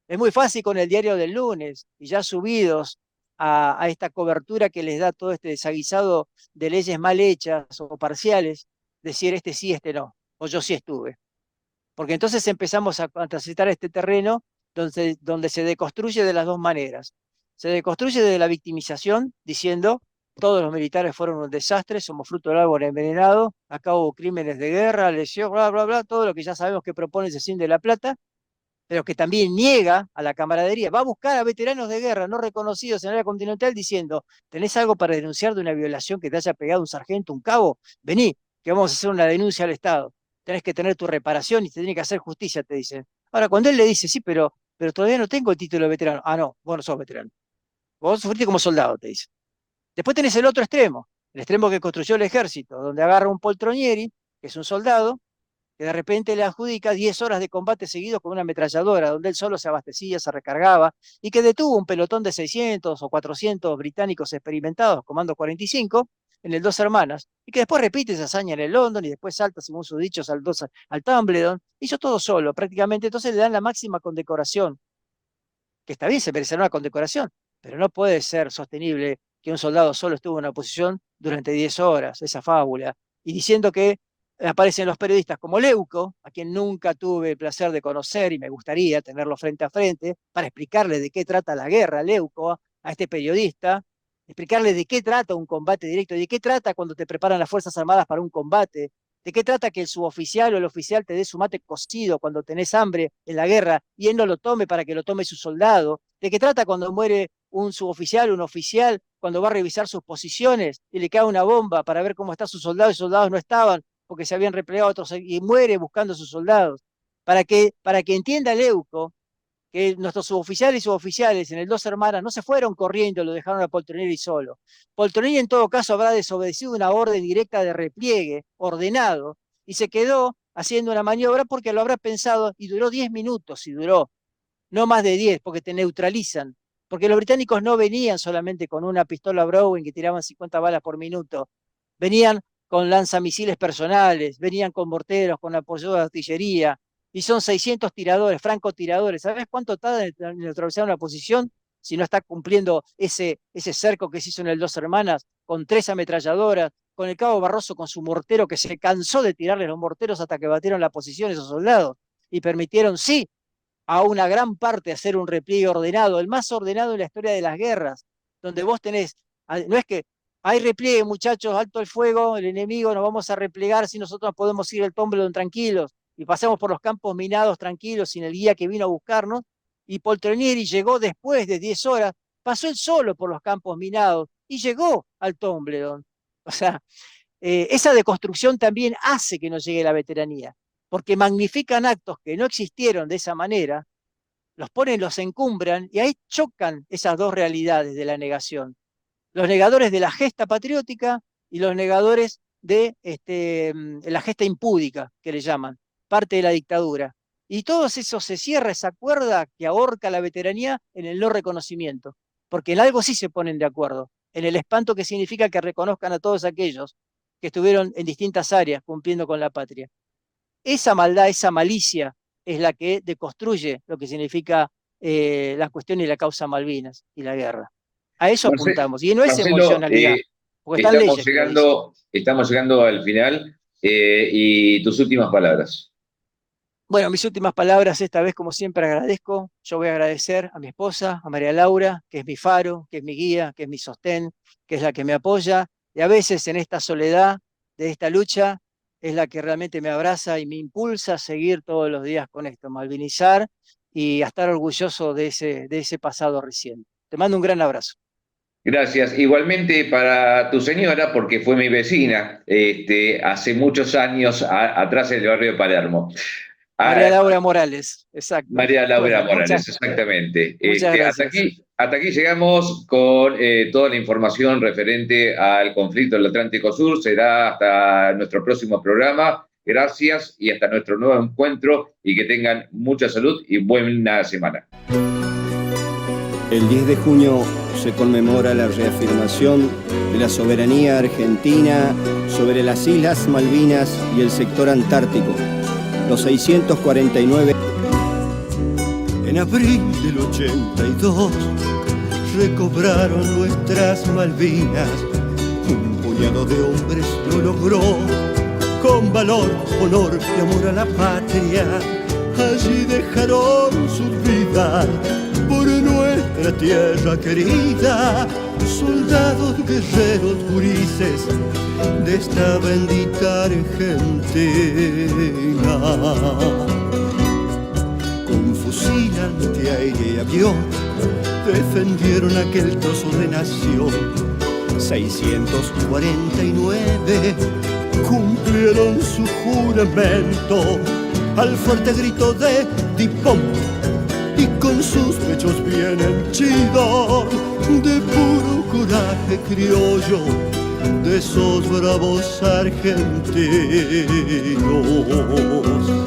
Es muy fácil con el diario del lunes y ya subidos a esta cobertura que les da todo este desaguisado de leyes mal hechas o parciales, decir este sí, este no, o yo sí estuve. Porque entonces empezamos a transitar este terreno donde se deconstruye de las dos maneras. Se deconstruye de la victimización, diciendo todos los militares fueron un desastre, somos fruto del árbol envenenado, acá hubo crímenes de guerra, lesión, bla, bla, bla, todo lo que ya sabemos que propone Cecín de la Plata, pero que también niega a la camaradería, va a buscar a veteranos de guerra no reconocidos en el área continental diciendo, ¿tenés algo para denunciar de una violación que te haya pegado un sargento, un cabo? Vení, que vamos a hacer una denuncia al Estado. Tenés que tener tu reparación y te tiene que hacer justicia, te dicen. Ahora, cuando él le dice, sí, pero todavía no tengo el título de veterano. Ah, no, vos no sos veterano. Vos sufriste como soldado, te dice. Después tenés el otro extremo, el extremo que construyó el ejército, donde agarra un poltronieri, que es un soldado, que de repente le adjudica 10 horas de combate seguidos con una ametralladora, donde él solo se abastecía, se recargaba, y que detuvo un pelotón de 600 o 400 británicos experimentados, Comando 45, en el Dos Hermanas, y que después repite esa hazaña en el London y después salta, según sus dichos, al Tumbledon, hizo todo solo prácticamente, entonces le dan la máxima condecoración, que está bien, se merecerá una condecoración, pero no puede ser sostenible que un soldado solo estuvo en una posición durante 10 horas, esa fábula, y diciendo que aparecen los periodistas como Leuco, a quien nunca tuve el placer de conocer y me gustaría tenerlo frente a frente, para explicarle de qué trata la guerra, Leuco, a este periodista, explicarle de qué trata un combate directo, de qué trata cuando te preparan las Fuerzas Armadas para un combate, de qué trata que el suboficial o el oficial te dé su mate cocido cuando tenés hambre en la guerra y él no lo tome para que lo tome su soldado, de qué trata cuando muere un suboficial, un oficial, cuando va a revisar sus posiciones y le cae una bomba para ver cómo está su soldado y sus soldados no estaban porque se habían replegado otros y muere buscando a sus soldados. Para que entienda Leuco que nuestros suboficiales y suboficiales en el Dos Hermanas no se fueron corriendo, lo dejaron a Poltronelli solo. Poltronelli en todo caso habrá desobedecido una orden directa de repliegue, ordenado, y se quedó haciendo una maniobra porque lo habrá pensado y duró 10 minutos y duró, no más de 10, porque te neutralizan. Porque los británicos no venían solamente con una pistola Browning que tiraban 50 balas por minuto, venían con lanzamisiles personales, venían con morteros, con apoyo de artillería, y son 600 tiradores, francotiradores. ¿Sabes cuánto tarda en neutralizar una posición si no está cumpliendo ese cerco que se hizo en el Dos Hermanas, con 3 ametralladoras, con el cabo Barroso con su mortero que se cansó de tirarle los morteros hasta que batieron la posición esos soldados y permitieron, sí, a una gran parte hacer un repliegue ordenado, el más ordenado en la historia de las guerras, donde vos tenés, no es que hay repliegue, muchachos, alto el fuego, el enemigo, nos vamos a replegar si nosotros podemos ir al Tombledon tranquilos y pasamos por los campos minados tranquilos sin el guía que vino a buscarnos. Y Poltronieri llegó después de 10 horas, pasó él solo por los campos minados y llegó al Tombledon. O sea, esa deconstrucción también hace que no llegue la veteranía, porque magnifican actos que no existieron de esa manera, los ponen, los encumbran, y ahí chocan esas dos realidades de la negación. Los negadores de la gesta patriótica y los negadores de la gesta impúdica, que le llaman, parte de la dictadura. Y todo eso se cierra, esa cuerda que ahorca la veteranía en el no reconocimiento, porque en algo sí se ponen de acuerdo, en el espanto que significa que reconozcan a todos aquellos que estuvieron en distintas áreas cumpliendo con la patria. Esa maldad, esa malicia es la que deconstruye lo que significa la cuestión y la causa Malvinas y la guerra. A eso apuntamos. Y no es Marcelo, emocionalidad, porque están leyes que lo dicen. estamos llegando al final y tus últimas palabras. Bueno, mis últimas palabras, esta vez, como siempre, agradezco. Yo voy a agradecer a mi esposa, a María Laura, que es mi faro, que es mi guía, que es mi sostén, que es la que me apoya. Y a veces en esta soledad de esta lucha es la que realmente me abraza y me impulsa a seguir todos los días con esto, malvinizar y a estar orgulloso de ese pasado reciente. Te mando un gran abrazo. Gracias. Igualmente para tu señora, porque fue mi vecina hace muchos años atrás en el barrio de Palermo. María Laura Morales, exacto. María Laura Bueno, Morales, exactamente. muchas gracias. Hasta aquí llegamos con toda la información referente al conflicto del Atlántico Sur. Será hasta nuestro próximo programa. Gracias y hasta nuestro nuevo encuentro y que tengan mucha salud y buena semana. El 10 de junio se conmemora la reafirmación de la soberanía argentina sobre las Islas Malvinas y el sector antártico. Los 649. En abril del 82 recobraron nuestras Malvinas. Un puñado de hombres lo logró con valor, honor y amor a la patria. Allí dejaron sus vidas por nuestra tierra querida. Soldados, guerreros, gurises de esta bendita Argentina. Con fusil, antiaéreo y avión defendieron aquel trozo de nación. 649 cumplieron su juramento al fuerte grito de Dipón y con sus pechos bien henchidos de puro coraje criollo de esos bravos argentinos.